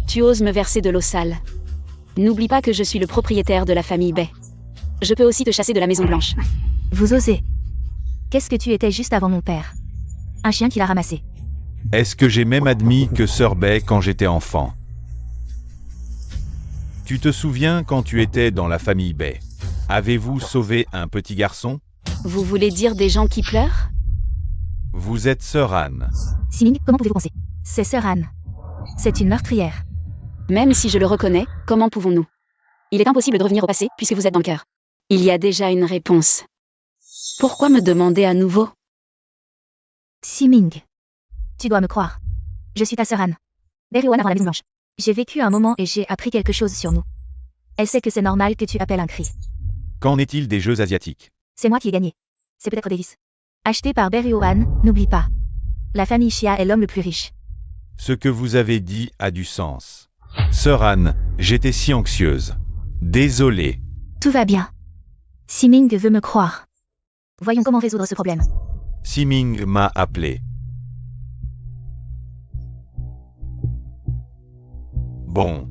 Tu oses me verser de l'eau sale. N'oublie pas que je suis le propriétaire de la famille Bay. Je peux aussi te chasser de la Maison Blanche. Vous osez. Qu'est-ce que tu étais juste avant mon père? Un chien qui l'a ramassé. Est-ce que j'ai même admis que Sir Bay quand j'étais enfant? Tu te souviens quand tu étais dans la famille Bay? Avez-vous sauvé un petit garçon? Vous voulez dire des gens qui pleurent? Vous êtes Sir Anne. Siming, comment pouvez-vous penser? C'est Sir Anne. C'est une meurtrière. Même si je le reconnais, comment pouvons-nous? Il est impossible de revenir au passé puisque vous êtes dans le cœur. Il y a déjà une réponse. Pourquoi me demander à nouveau? Siming. Tu dois me croire. Je suis ta sœur Anne. Berryuan avant la Maison Blanche. J'ai vécu un moment et j'ai appris quelque chose sur nous. Elle sait que c'est normal que tu appelles un cri. Qu'en est-il des Jeux asiatiques? C'est moi qui ai gagné. C'est peut-être Davis. Acheté par Berryuan, n'oublie pas. La famille Chia est l'homme le plus riche. Ce que vous avez dit a du sens. Sœur Anne, j'étais si anxieuse. Désolé. Tout va bien. Siming veut me croire. Voyons comment résoudre ce problème. Siming m'a appelé. Bon.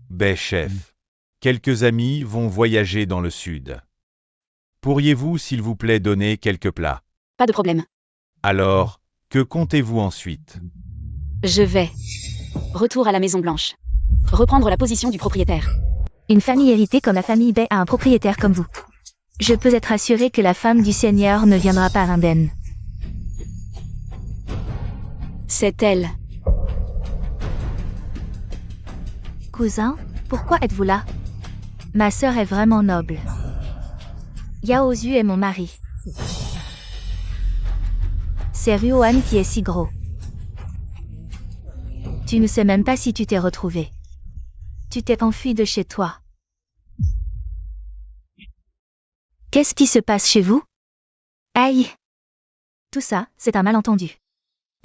Bay chef. Quelques amis vont voyager dans le sud. Pourriez-vous s'il vous plaît donner quelques plats? Pas de problème. Alors, que comptez-vous ensuite? Je vais. Retour à la Maison Blanche. Reprendre la position du propriétaire. Une famille héritée comme la famille Bay a un propriétaire comme vous. Je peux être assuré que la femme du Seigneur ne viendra pas indemne. C'est elle. Cousin, pourquoi êtes-vous là? Ma sœur est vraiment noble. Yao Zhu est mon mari. C'est Ruoan qui est si gros. Tu ne sais même pas si tu t'es retrouvé. Tu t'es enfui de chez toi. Qu'est-ce qui se passe chez vous? Aïe! Tout ça, c'est un malentendu.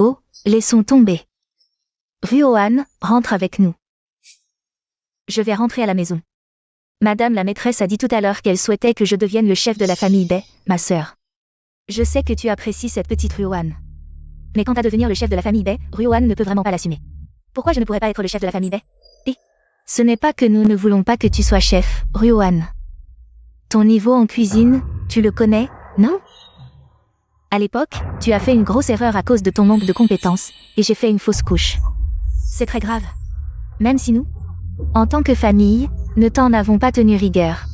Oh, laissons tomber. Ruoan, rentre avec nous. Je vais rentrer à la maison. Madame la maîtresse a dit tout à l'heure qu'elle souhaitait que je devienne le chef de la famille Bay, ma sœur. Je sais que tu apprécies cette petite Ruoan. Mais quant à devenir le chef de la famille Bay, Ruoan ne peut vraiment pas l'assumer. Pourquoi je ne pourrais pas être le chef de la famille Bay? Et ce n'est pas que nous ne voulons pas que tu sois chef, Ruoan. Ton niveau en cuisine, tu le connais, non? À l'époque, tu as fait une grosse erreur à cause de ton manque de compétences, et j'ai fait une fausse couche. C'est très grave. Même si nous, en tant que famille, ne t'en avons pas tenu rigueur.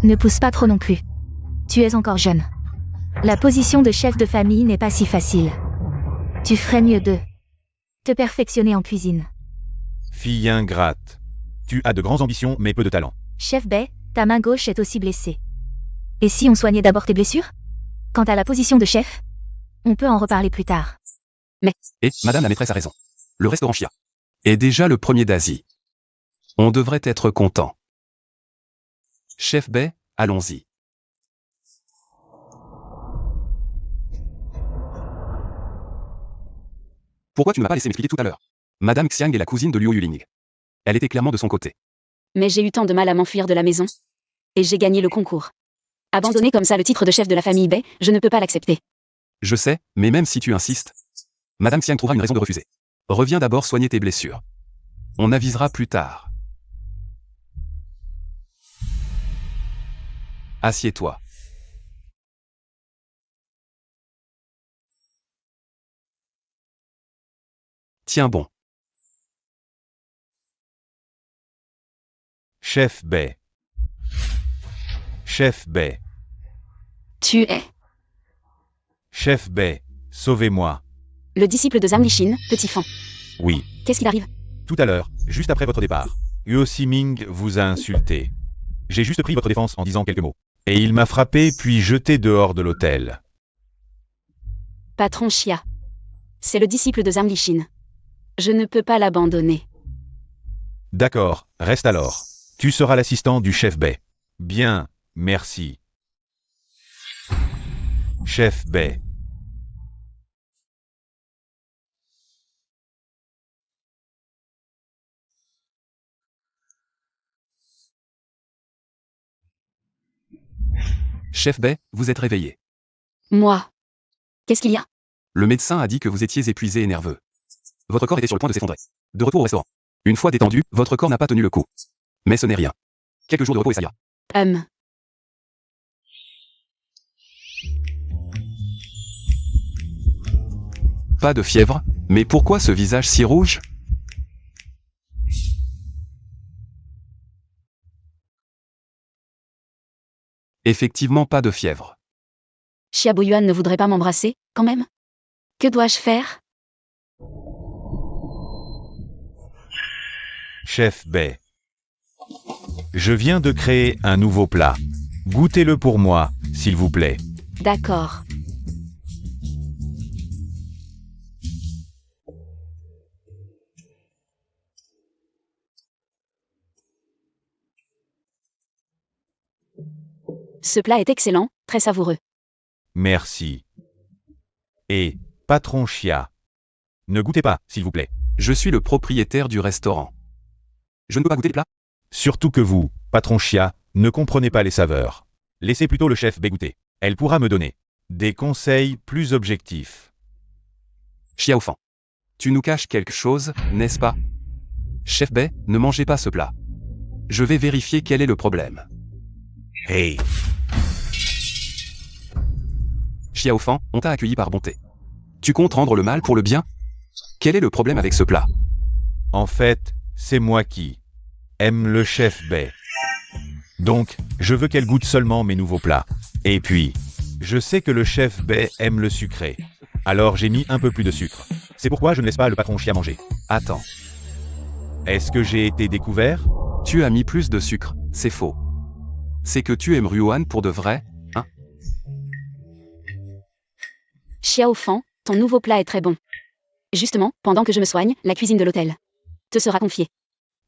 Ne pousse pas trop non plus. Tu es encore jeune. La position de chef de famille n'est pas si facile. Tu ferais mieux de te perfectionner en cuisine. Fille ingrate. Tu as de grandes ambitions mais peu de talent. Chef Bay, ta main gauche est aussi blessée. Et si on soignait d'abord tes blessures? Quant à la position de chef, on peut en reparler plus tard. Et, madame la maîtresse a raison. Le restaurant Chia est déjà le premier d'Asie. On devrait être content. Chef Bay, allons-y. Pourquoi tu ne m'as pas laissé m'expliquer tout à l'heure? Madame Xiang est la cousine de Liu Yuling. Elle était clairement de son côté. Mais j'ai eu tant de mal à m'enfuir de la maison. Et j'ai gagné le concours. Abandonner comme ça le titre de chef de la famille Bay, je ne peux pas l'accepter. Je sais, mais même si tu insistes, Madame Xiang trouvera une raison de refuser. Reviens d'abord soigner tes blessures. On avisera plus tard. Assieds-toi. Tiens bon. Chef Bei. Chef Bei. Tu es Chef Bei, sauvez-moi. le disciple de Zhang Lishin, petit fan. Oui. Qu'est-ce qu'il arrive? Tout à l'heure, juste après votre départ, Huo Siming vous a insulté. J'ai juste pris votre défense en disant quelques mots. Et il m'a frappé puis jeté dehors de l'hôtel. Patron Xia. C'est le disciple de Zhang Lishin. Je ne peux pas l'abandonner. D'accord, reste alors. Tu seras l'assistant du chef Bei. Bien, merci. Chef Bei. Chef Bei, vous êtes réveillé. Moi. Qu'est-ce qu'il y a? Le médecin a dit que vous étiez épuisé et nerveux. Votre corps était sur le point de s'effondrer. De retour au restaurant. Une fois détendu, votre corps n'a pas tenu le coup. Mais ce n'est rien. Quelques jours de repos et ça ira. Pas de fièvre, mais pourquoi ce visage si rouge? Effectivement pas de fièvre. Xia Boyuan ne voudrait pas m'embrasser, quand même? Que dois-je faire? Chef Bei. Je viens de créer un nouveau plat. Goûtez-le pour moi, s'il vous plaît. D'accord. Ce plat est excellent, très savoureux. Merci. Et, patron Xia. Ne goûtez pas, s'il vous plaît. Je suis le propriétaire du restaurant. Je ne peux pas goûter les plats? Surtout que vous, patron Xia, ne comprenez pas les saveurs. Laissez plutôt le chef Bei goûter. Elle pourra me donner des conseils plus objectifs. Xiaofan. Tu nous caches quelque chose, n'est-ce pas? Chef Bei, ne mangez pas ce plat. Je vais vérifier quel est le problème. Hey. Xiaofan, on t'a accueilli par bonté. Tu comptes rendre le mal pour le bien? Quel est le problème avec ce plat? En fait, c'est moi qui aime le chef Bei. Donc, je veux qu'elle goûte seulement mes nouveaux plats. Et puis, je sais que le chef Bei aime le sucré. Alors j'ai mis un peu plus de sucre. C'est pourquoi je ne laisse pas le patron Xia manger. Attends. Est-ce que j'ai été découvert? Tu as mis plus de sucre, c'est faux. C'est que tu aimes Ruoan pour de vrai, hein? Xiaofan, ton nouveau plat est très bon. Justement, pendant que je me soigne, la cuisine de l'hôtel te sera confiée.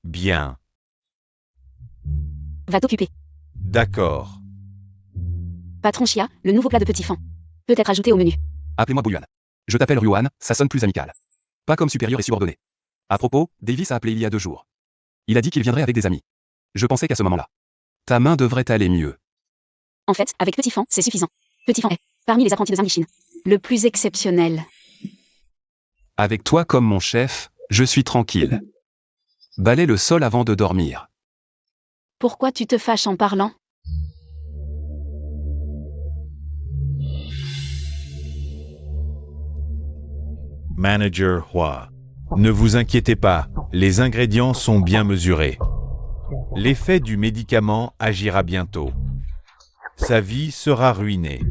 Bien. Va t'occuper. D'accord. Patron Xia, le nouveau plat de petit fan. Peut être ajouté au menu. Appelez-moi Bouyuan. Je t'appelle Ruoan, ça sonne plus amical. Pas comme supérieur et subordonné. À propos, Davis a appelé il y a 2 jours. Il a dit qu'il viendrait avec des amis. Je pensais qu'à ce moment-là, ta main devrait aller mieux. En fait, avec Petit Fan, c'est suffisant. Petit Fan est, parmi les apprentis de Zhang Lishin, le plus exceptionnel. Avec toi comme mon chef, je suis tranquille. Balaie le sol avant de dormir. Pourquoi tu te fâches en parlant? Manager Hua. Ne vous inquiétez pas, les ingrédients sont bien mesurés. L'effet du médicament agira bientôt. Sa vie sera ruinée.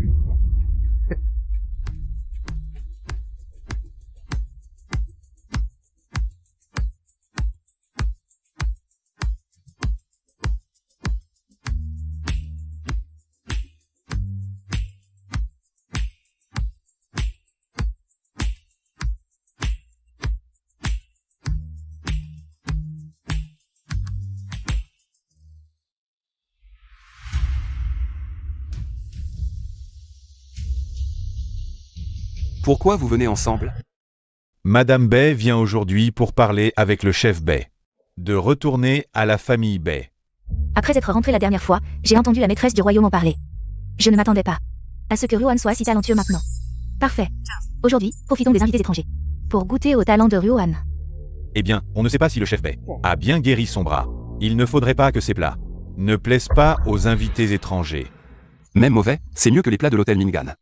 Pourquoi vous venez ensemble? Madame Bei vient aujourd'hui pour parler avec le chef Bei. De retourner à la famille Bei. Après être rentré la dernière fois, j'ai entendu la maîtresse du royaume en parler. Je ne m'attendais pas à ce que Ruoan soit si talentueux maintenant. Parfait. Aujourd'hui, profitons des invités étrangers. Pour goûter au talent de Ryoan. Eh bien, on ne sait pas si le chef Bay a bien guéri son bras. Il ne faudrait pas que ces plats ne plaisent pas aux invités étrangers. Même mauvais, c'est mieux que les plats de l'hôtel Mingan.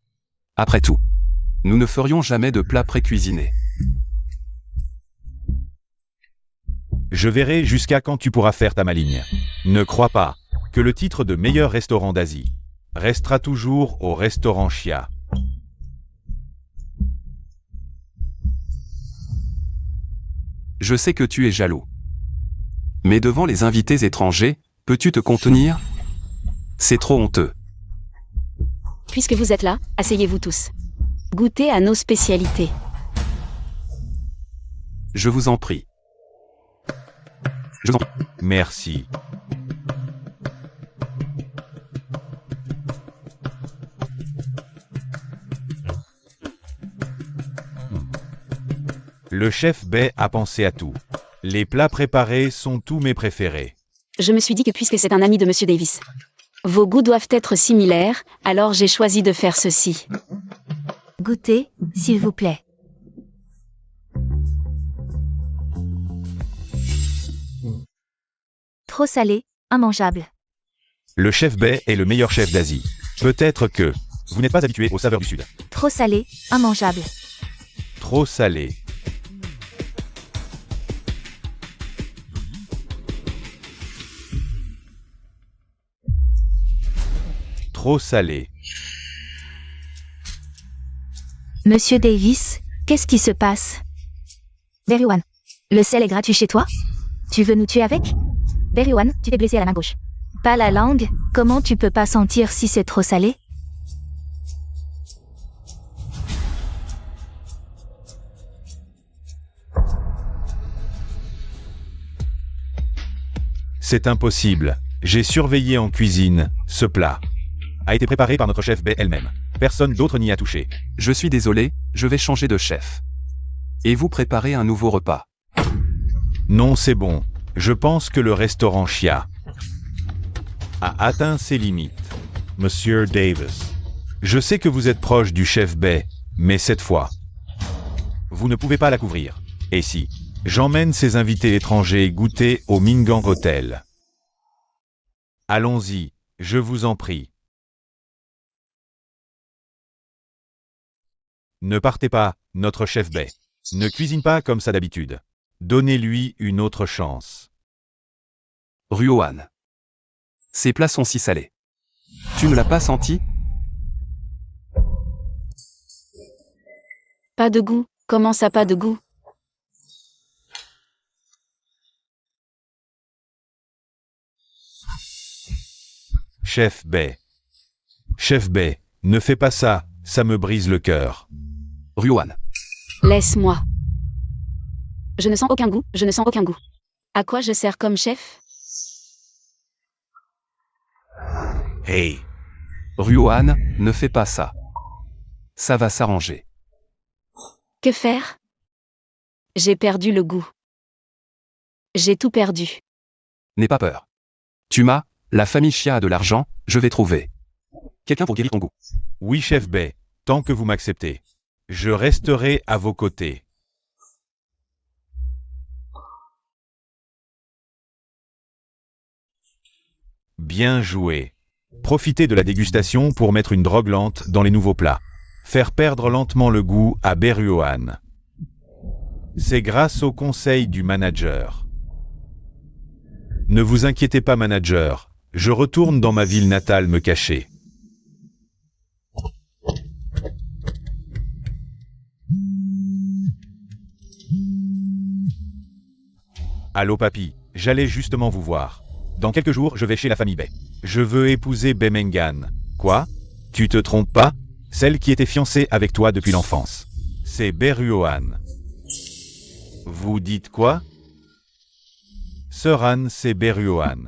Après tout, nous ne ferions jamais de plats pré-cuisinés. Je verrai jusqu'à quand tu pourras faire ta maligne. Ne crois pas que le titre de meilleur restaurant d'Asie restera toujours au restaurant Chia. Je sais que tu es jaloux. Mais devant les invités étrangers, peux-tu te contenir? C'est trop honteux. Puisque vous êtes là, asseyez-vous tous. Goûtez à nos spécialités. Je vous en prie. Je vous en prie. Merci. Le chef Bay a pensé à tout. Les plats préparés sont tous mes préférés. Je me suis dit que puisque c'est un ami de Monsieur Davis, vos goûts doivent être similaires, alors j'ai choisi de faire ceci. Goûtez, s'il vous plaît. Trop salé, immangeable. Le chef Bay est le meilleur chef d'Asie. Peut-être que vous n'êtes pas habitué aux saveurs du Sud. Trop salé, immangeable. Trop salé. Trop salé. Monsieur Davis, qu'est-ce qui se passe? Berrywan, le sel est gratuit chez toi? Tu veux nous tuer avec? Berrywan, tu t'es blessé à la main gauche. Pas la langue, comment tu peux pas sentir si c'est trop salé? C'est impossible. J'ai surveillé en cuisine. Ce plat a été préparé par notre chef Bay elle-même. Personne d'autre n'y a touché. Je suis désolé, je vais changer de chef. Et vous préparez un nouveau repas. Non, c'est bon. Je pense que le restaurant Chia a atteint ses limites. Monsieur Davis. Je sais que vous êtes proche du chef Bay, mais cette fois, vous ne pouvez pas la couvrir. Et si j'emmène ces invités étrangers goûter au Mingang Hotel? Allons-y, je vous en prie. Ne partez pas, notre chef Bay ne cuisine pas comme ça d'habitude. Donnez-lui une autre chance. Ryoan. Ces plats sont si salés. Tu ne l'as pas senti? Pas de goût, comment ça pas de goût? Chef Bay. Chef Bay, ne fais pas ça, ça me brise le cœur. Ryoan. Laisse-moi. Je ne sens aucun goût, je ne sens aucun goût. À quoi je sers comme chef? Hey. Ryoan, ne fais pas ça. Ça va s'arranger. Que faire? J'ai perdu le goût. J'ai tout perdu. N'aie pas peur. Tu m'as, la famille Chia a de l'argent, je vais trouver quelqu'un pour guérir ton goût. Oui, chef Bay, tant que vous m'acceptez, je resterai à vos côtés. Bien joué. Profitez de la dégustation pour mettre une drogue lente dans les nouveaux plats. Faire perdre lentement le goût à Berryohan. C'est grâce au conseil du manager. Ne vous inquiétez pas, manager. Je retourne dans ma ville natale me cacher. Allô papy, j'allais justement vous voir. Dans quelques jours, je vais chez la famille Bay. Je veux épouser Bay Mengan. Quoi? Tu te trompes pas? Celle qui était fiancée avec toi depuis l'enfance. C'est Berryohan. Vous dites quoi? Sœur Anne, c'est Berryohan.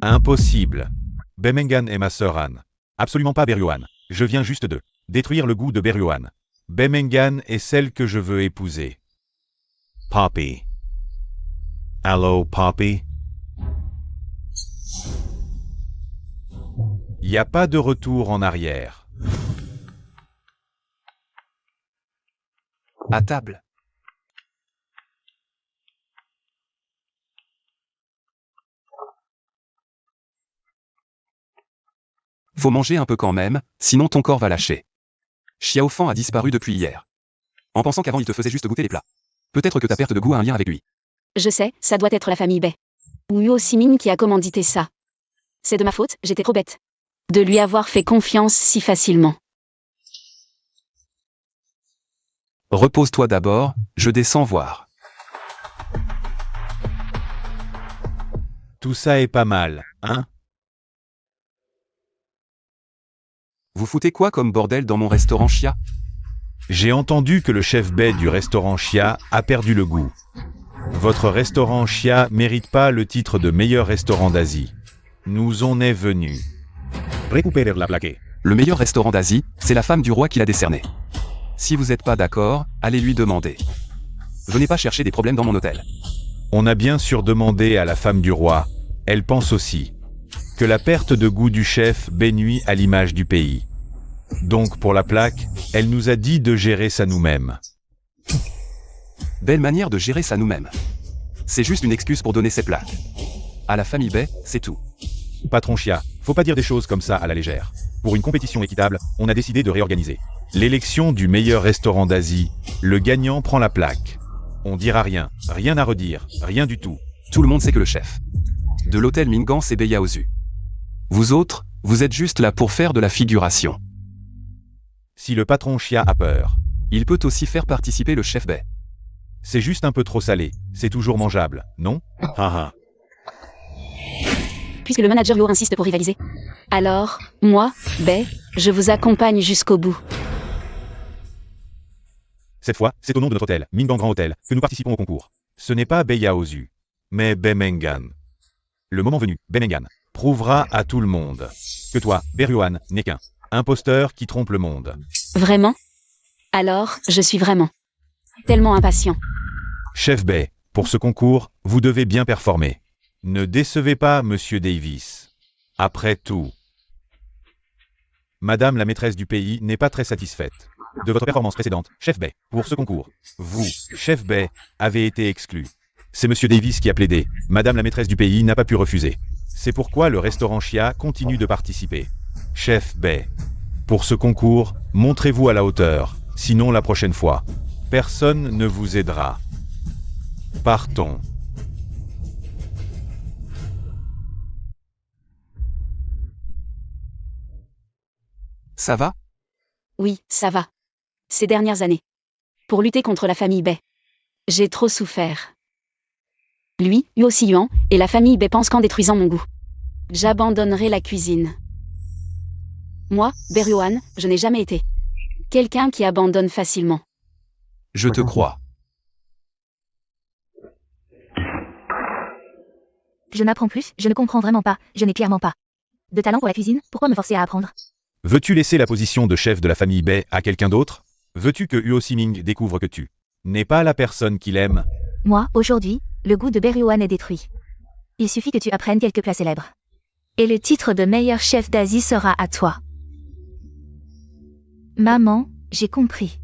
Impossible. Bay Mengan est ma sœur Anne. Absolument pas Berryohan. Je viens juste de détruire le goût de Berryohan. Bay Mengan est celle que je veux épouser. Poppy. Allô, Poppy? Y a pas de retour en arrière. À table. Faut manger un peu quand même, sinon ton corps va lâcher. Xiaofan a disparu depuis hier. En pensant qu'avant il te faisait juste goûter les plats. Peut-être que ta perte de goût a un lien avec lui. Je sais, ça doit être la famille Bei. Ou Huo Siming qui a commandité ça. C'est de ma faute, j'étais trop bête. De lui avoir fait confiance si facilement. Repose-toi d'abord, je descends voir. Tout ça est pas mal, hein? Vous foutez quoi comme bordel dans mon restaurant Chia? J'ai entendu que le chef Bei du restaurant Chia a perdu le goût. Votre restaurant Chia mérite pas le titre de meilleur restaurant d'Asie. Nous on est venus. Récupérer la plaque. Le meilleur restaurant d'Asie, c'est la femme du roi qui l'a décerné. Si vous n'êtes pas d'accord, allez lui demander. Venez pas chercher des problèmes dans mon hôtel. On a bien sûr demandé à la femme du roi, elle pense aussi, que la perte de goût du chef Bei nuit à l'image du pays. Donc pour la plaque, elle nous a dit de gérer ça nous-mêmes. Belle manière de gérer ça nous-mêmes. C'est juste une excuse pour donner ses plaques. À la famille Bei, c'est tout. Patron Chia, faut pas dire des choses comme ça à la légère. Pour une compétition équitable, on a décidé de réorganiser. L'élection du meilleur restaurant d'Asie, le gagnant prend la plaque. On dira rien, rien à redire, rien du tout. Tout le monde sait que le chef de l'hôtel Mingan c'est Bei Yaozu. Vous autres, vous êtes juste là pour faire de la figuration. Si le patron Chia a peur, Il peut aussi faire participer le chef Bei. c'est juste un peu trop salé, c'est toujours mangeable, non? Haha. Puisque le manager Huo insiste pour rivaliser. Alors, moi, Bei, je vous accompagne jusqu'au bout. Cette fois, c'est au nom de notre hôtel, Mingan Grand Hôtel, que nous participons au concours. Ce n'est pas Bei Yaozu, mais Bei Mengan. Le moment venu, Bei Mengan prouvera à tout le monde que toi, Bei Ryoan, n'est qu'un imposteur qui trompe le monde. Vraiment? Alors, je suis vraiment tellement impatient. Chef Bei, pour ce concours, vous devez bien performer. Ne décevez pas Monsieur Davis. Après tout, Madame la maîtresse du pays n'est pas très satisfaite de votre performance précédente, Chef Bei, pour ce concours. Vous, Chef Bei, avez été exclu. C'est Monsieur Davis qui a plaidé. Madame la maîtresse du pays n'a pas pu refuser. C'est pourquoi le restaurant Chia continue de participer. Chef Bei, pour ce concours, montrez-vous à la hauteur. Sinon, la prochaine fois, personne ne vous aidera. Partons. Ça va? Oui, ça va. Ces dernières années. Pour lutter contre la famille Bei. J'ai trop souffert. Lui, Huo Siyuan, et la famille Bei pensent qu'en détruisant mon goût, j'abandonnerai la cuisine. Moi, Bei Ryoan, je n'ai jamais été quelqu'un qui abandonne facilement. Je te crois. Je n'apprends plus, je ne comprends vraiment pas, je n'ai clairement pas de talent pour la cuisine, pourquoi me forcer à apprendre? Veux-tu laisser la position de chef de la famille Bei à quelqu'un d'autre? Veux-tu que Huo Siming découvre que tu n'es pas la personne qu'il aime? Moi, aujourd'hui, le goût de Bei Ryoan est détruit. Il suffit que tu apprennes quelques plats célèbres. Et le titre de meilleur chef d'Asie sera à toi. Maman, j'ai compris.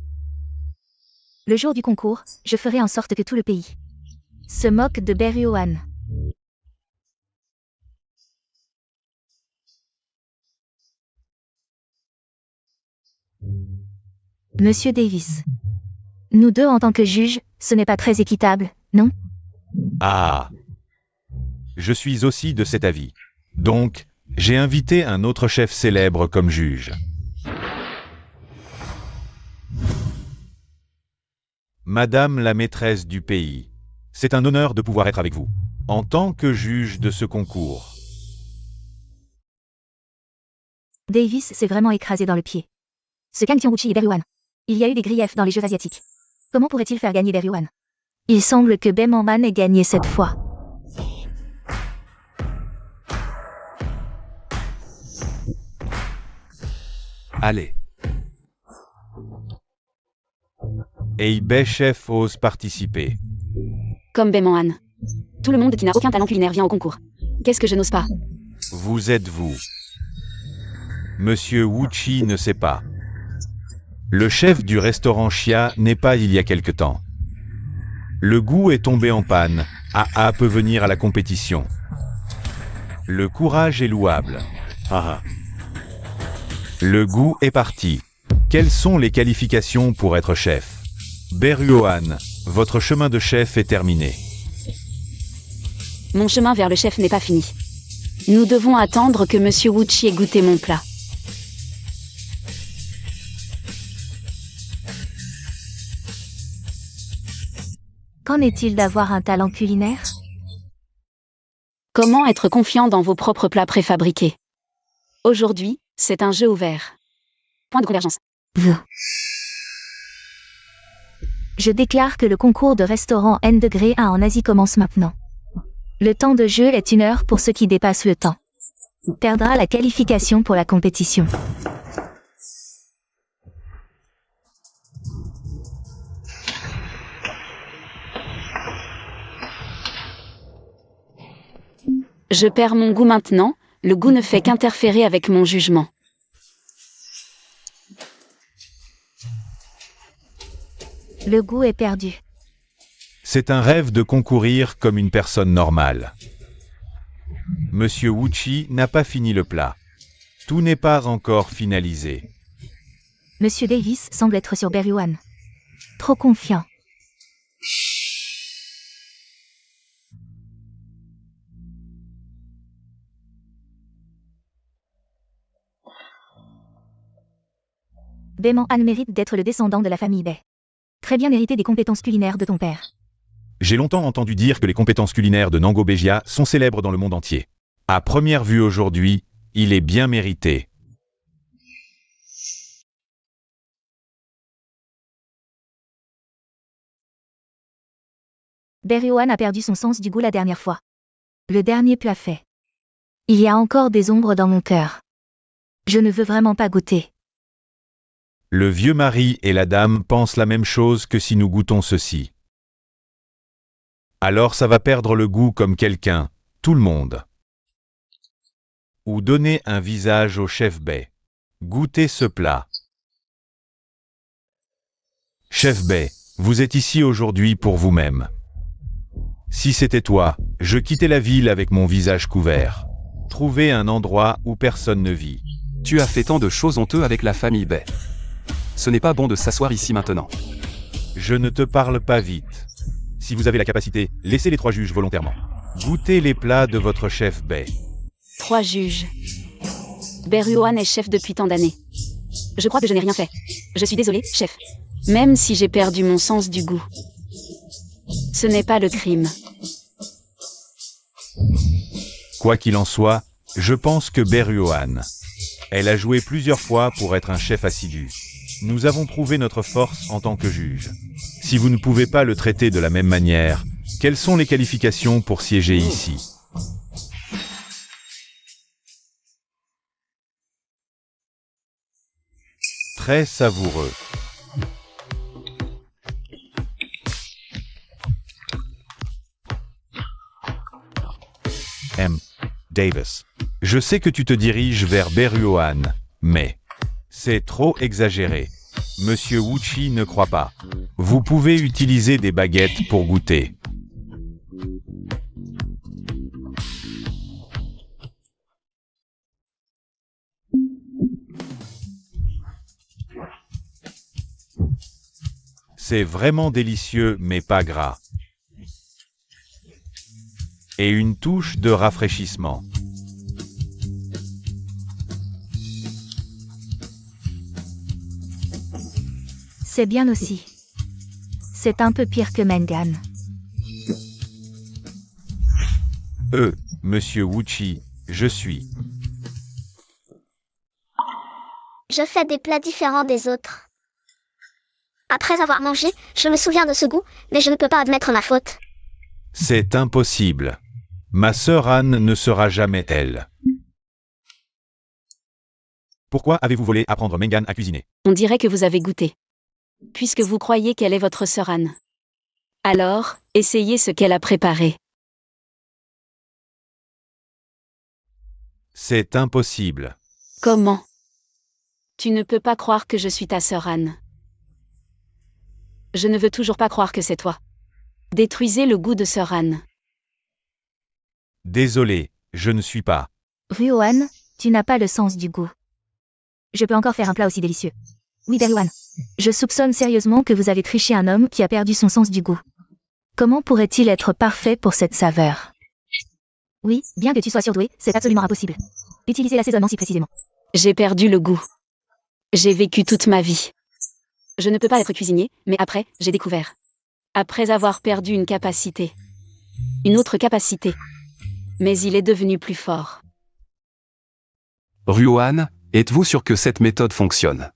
Le jour du concours, je ferai en sorte que tout le pays se moque de Bei Ryoan. Monsieur Davis. Nous deux en tant que juges, ce n'est pas très équitable, non? Ah. Je suis aussi de cet avis. Donc, j'ai invité un autre chef célèbre comme juge. Madame la maîtresse du pays, c'est un honneur de pouvoir être avec vous, en tant que juge de ce concours. Davis s'est vraiment écrasé dans le pied. Ce Kang Tianguchi est Bei Ryoan. Il y a eu des griefs dans les jeux asiatiques. Comment pourrait-il faire gagner Bei Ryoan? Il semble que Bei Manman ait gagné cette fois. Allez. Et Bei Chef ose participer. Comme Bei Man. Tout le monde qui n'a aucun talent culinaire vient au concours. Qu'est-ce que je n'ose pas? Vous êtes vous. Monsieur Wuchi ne sait pas. Le chef du restaurant Chia n'est pas il y a quelque temps. Le goût est tombé en panne. AA peut venir à la compétition. Le courage est louable. Ah. Le goût est parti. Quelles sont les qualifications pour être chef? Beruohan, votre chemin de chef est terminé. Mon chemin vers le chef n'est pas fini. Nous devons attendre que Monsieur Wuchi ait goûté mon plat. Qu'en est-il d'avoir un talent culinaire? Comment être confiant dans vos propres plats préfabriqués? Aujourd'hui, c'est un jeu ouvert. Point de convergence. Je déclare que le concours de restaurant N degré 1 en Asie commence maintenant. Le temps de jeu est 1 heure pour ceux qui dépassent le temps. Perdra la qualification pour la compétition. Je perds mon goût maintenant, le goût ne fait qu'interférer avec mon jugement. Le goût est perdu. C'est un rêve de concourir comme une personne normale. Monsieur Wuchi n'a pas fini le plat. Tout n'est pas encore finalisé. Monsieur Davis semble être sur Beruohan. Trop confiant. Bayman Han mérite d'être le descendant de la famille Bay. Très bien hérité des compétences culinaires de ton père. J'ai longtemps entendu dire que les compétences culinaires de Nango Bejia sont célèbres dans le monde entier. À première vue aujourd'hui, il est bien mérité. Beruohan a perdu son sens du goût la dernière fois. Le dernier plat fait. Il y a encore des ombres dans mon cœur. Je ne veux vraiment pas goûter. Le vieux mari et la dame pensent la même chose que si nous goûtons ceci. Alors ça va perdre le goût comme quelqu'un, tout le monde. Ou donner un visage au chef Bay. Goûtez ce plat. Chef Bay, vous êtes ici aujourd'hui pour vous-même. Si c'était toi, je quittais la ville avec mon visage couvert. Trouvez un endroit où personne ne vit. Tu as fait tant de choses honteuses avec la famille Bay. Ce n'est pas bon de s'asseoir ici maintenant. Je ne te parle pas vite. Si vous avez la capacité, laissez les 3 juges volontairement. Goûtez les plats de votre chef Bay. 3 juges. Beruohan est chef depuis tant d'années. Je crois que je n'ai rien fait. Je suis désolé, chef. Même si j'ai perdu mon sens du goût. Ce n'est pas le crime. Quoi qu'il en soit, je pense que Beruohan. Elle a joué plusieurs fois pour être un chef assidu. Nous avons prouvé notre force en tant que juge. Si vous ne pouvez pas le traiter de la même manière, quelles sont les qualifications pour siéger ici? Très savoureux. M. Davis. Je sais que tu te diriges vers Beruohan, mais c'est trop exagéré. Monsieur Wuchi ne croit pas. Vous pouvez utiliser des baguettes pour goûter. C'est vraiment délicieux mais pas gras. Et une touche de rafraîchissement. C'est bien aussi. C'est un peu pire que Mengan. Monsieur Wuchi, je suis. Je fais des plats différents des autres. Après avoir mangé, je me souviens de ce goût, mais je ne peux pas admettre ma faute. C'est impossible. Ma sœur Anne ne sera jamais elle. Pourquoi avez-vous volé apprendre Mengan à cuisiner? On dirait que vous avez goûté. Puisque vous croyez qu'elle est votre sœur Anne. Alors, essayez ce qu'elle a préparé. C'est impossible. Comment? Tu ne peux pas croire que je suis ta sœur Anne. Je ne veux toujours pas croire que c'est toi. Détruisez le goût de sœur Anne. Désolé, je ne suis pas. Ryoan, tu n'as pas le sens du goût. Je peux encore faire un plat aussi délicieux. Oui, Berluan. Je soupçonne sérieusement que vous avez triché un homme qui a perdu son sens du goût. Comment pourrait-il être parfait pour cette saveur? Oui, bien que tu sois surdoué, c'est absolument impossible. Utilisez l'assaisonnement si précisément. J'ai perdu le goût. J'ai vécu toute ma vie. Je ne peux pas être cuisinier, mais après, j'ai découvert. Après avoir perdu une capacité. Une autre capacité. Mais il est devenu plus fort. Ryoan, êtes-vous sûr que cette méthode fonctionne?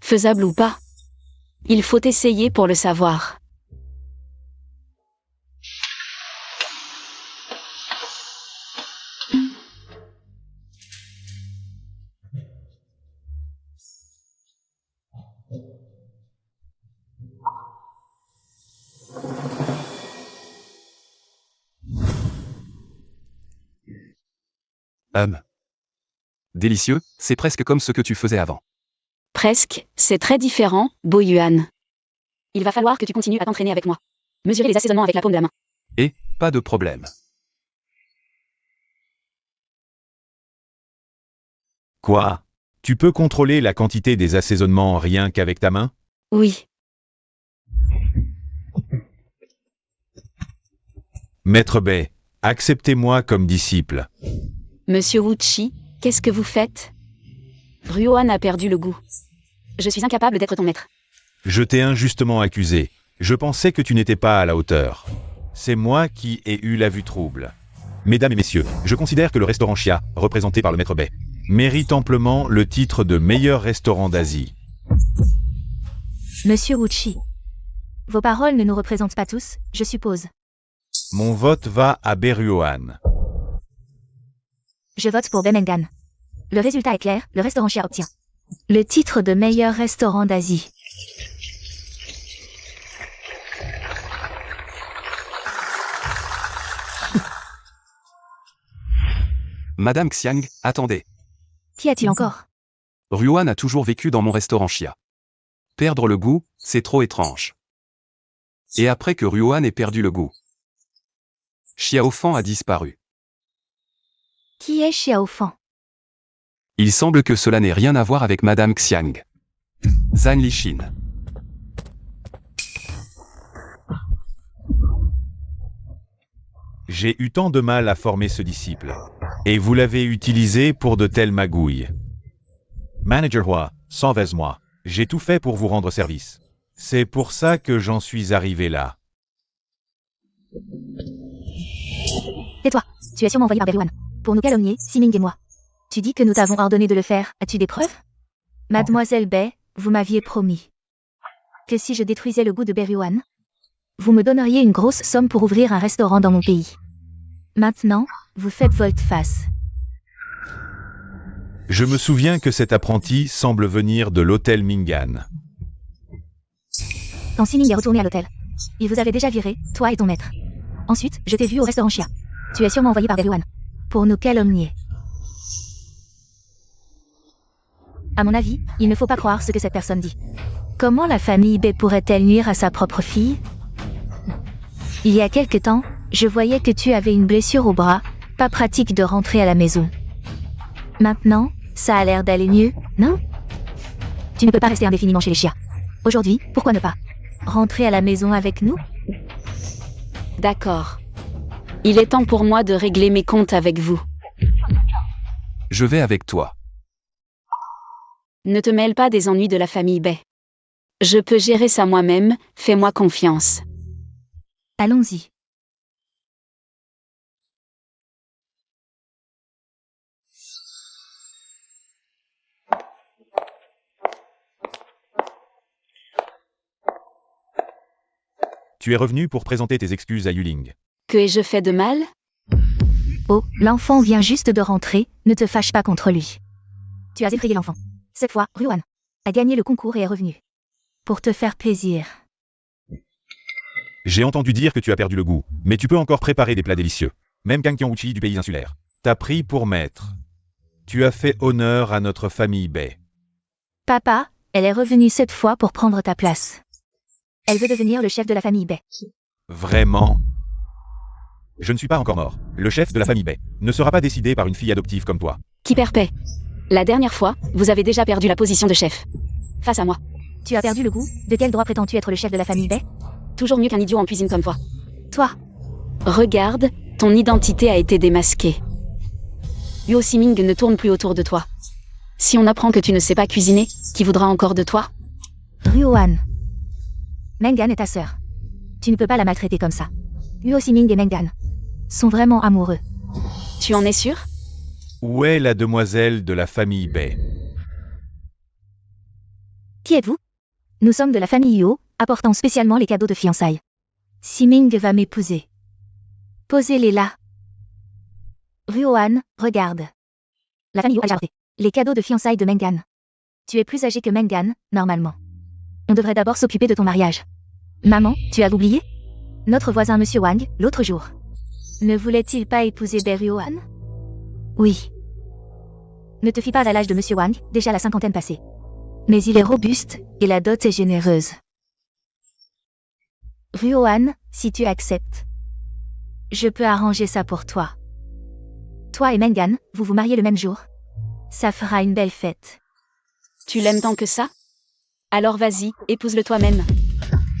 Faisable ou pas? Il faut essayer pour le savoir. Délicieux, c'est presque comme ce que tu faisais avant. Presque, c'est très différent, Bo Yuan. Il va falloir que tu continues à t'entraîner avec moi. Mesurez les assaisonnements avec la paume de la main. Et, pas de problème. Quoi? Tu peux contrôler la quantité des assaisonnements rien qu'avec ta main? Oui. Maître Bay, acceptez-moi comme disciple. Monsieur Wuchi, qu'est-ce que vous faites? Ryoan a perdu le goût. Je suis incapable d'être ton maître. Je t'ai injustement accusé. Je pensais que tu n'étais pas à la hauteur. C'est moi qui ai eu la vue trouble. Mesdames et messieurs, je considère que le restaurant Chia, représenté par le maître Bay, mérite amplement le titre de meilleur restaurant d'Asie. Monsieur Wuchi. Vos paroles ne nous représentent pas tous, je suppose. Mon vote va à Berluan. Je vote pour Bemengan. Le résultat est clair, le restaurant Chia obtient le titre de meilleur restaurant d'Asie. Madame Xiang, attendez. Qu'y a-t-il encore? Ryoan a toujours vécu dans mon restaurant Chia. Perdre le goût, c'est trop étrange. Et après que Ryoan ait perdu le goût, Xiaofan a disparu. Qui est Xiaofan? Il semble que cela n'ait rien à voir avec Madame Xiang. Zhan Lishin. J'ai eu tant de mal à former ce disciple. Et vous l'avez utilisé pour de telles magouilles. Manager Hua, sauvez-moi. J'ai tout fait pour vous rendre service. C'est pour ça que j'en suis arrivé là. Tais-toi, tu es sûrement envoyé par Berluan. Pour nous calomnier, Siming et moi. Tu dis que nous t'avons ordonné de le faire, as-tu des preuves? Mademoiselle Bay, vous m'aviez promis que si je détruisais le goût de Berluan, vous me donneriez une grosse somme pour ouvrir un restaurant dans mon pays. Maintenant, vous faites volte-face. Je me souviens que cet apprenti semble venir de l'hôtel Mingan. Quand Siming est retourné à l'hôtel, il vous avait déjà viré, toi et ton maître. Ensuite, je t'ai vu au restaurant Chia. Tu es sûrement envoyé par Berluan pour nous calomnier. À mon avis, il ne faut pas croire ce que cette personne dit. Comment la famille Bay pourrait-elle nuire à sa propre fille? Il y a quelque temps, je voyais que tu avais une blessure au bras, pas pratique de rentrer à la maison. Maintenant, ça a l'air d'aller mieux, non? Tu ne peux pas rester indéfiniment chez les Chia. Aujourd'hui, pourquoi ne pas rentrer à la maison avec nous? D'accord. Il est temps pour moi de régler mes comptes avec vous. Je vais avec toi. Ne te mêle pas des ennuis de la famille Bay. Je peux gérer ça moi-même, fais-moi confiance. Allons-y. Tu es revenu pour présenter tes excuses à Yuling. Que ai-je fait de mal? Oh, l'enfant vient juste de rentrer, ne te fâche pas contre lui. Tu as effrayé l'enfant. Cette fois, Ryoan a gagné le concours et est revenu. Pour te faire plaisir. J'ai entendu dire que tu as perdu le goût, mais tu peux encore préparer des plats délicieux. Même Kang Kyang-Uchi du pays insulaire t'a pris pour maître. Tu as fait honneur à notre famille Bay. Papa, elle est revenue cette fois pour prendre ta place. Elle veut devenir le chef de la famille Bay. Vraiment? Je ne suis pas encore mort. Le chef de la famille Bay ne sera pas décidé par une fille adoptive comme toi. Qui perd paix. La dernière fois, vous avez déjà perdu la position de chef. Face à moi. Tu as perdu le goût? De quel droit prétends-tu être le chef de la famille Bay? Toujours mieux qu'un idiot en cuisine comme toi. Toi. Regarde, ton identité a été démasquée. Yo Si-Ming ne tourne plus autour de toi. Si on apprend que tu ne sais pas cuisiner, qui voudra encore de toi? Ryo-Han. Meng-gan est ta sœur. Tu ne peux pas la maltraiter comme ça. Yo Si-Ming et Meng-gan sont vraiment amoureux. Tu en es sûr? Où est la demoiselle de la famille Bay? Qui êtes-vous? Nous sommes de la famille Yo, apportant spécialement les cadeaux de fiançailles. Si-Ming va m'épouser. Posez-les là. Ryo-Han, regarde. La famille Yo a déjà apporté les cadeaux de fiançailles de Meng-gan. Tu es plus âgé que Meng-gan, normalement. On devrait d'abord s'occuper de ton mariage. Maman, tu as oublié? Notre voisin Monsieur Wang, l'autre jour. Ne voulait-il pas épouser Ryo-Han? Oui. Ne te fie pas à l'âge de Monsieur Wang, déjà la cinquantaine passée. Mais il est robuste, et la dot est généreuse. Ryo-Han, si tu acceptes. Je peux arranger ça pour toi. Toi et Meng-gan, vous vous mariez le même jour. Ça fera une belle fête. Tu l'aimes tant que ça? Alors vas-y, épouse-le toi-même.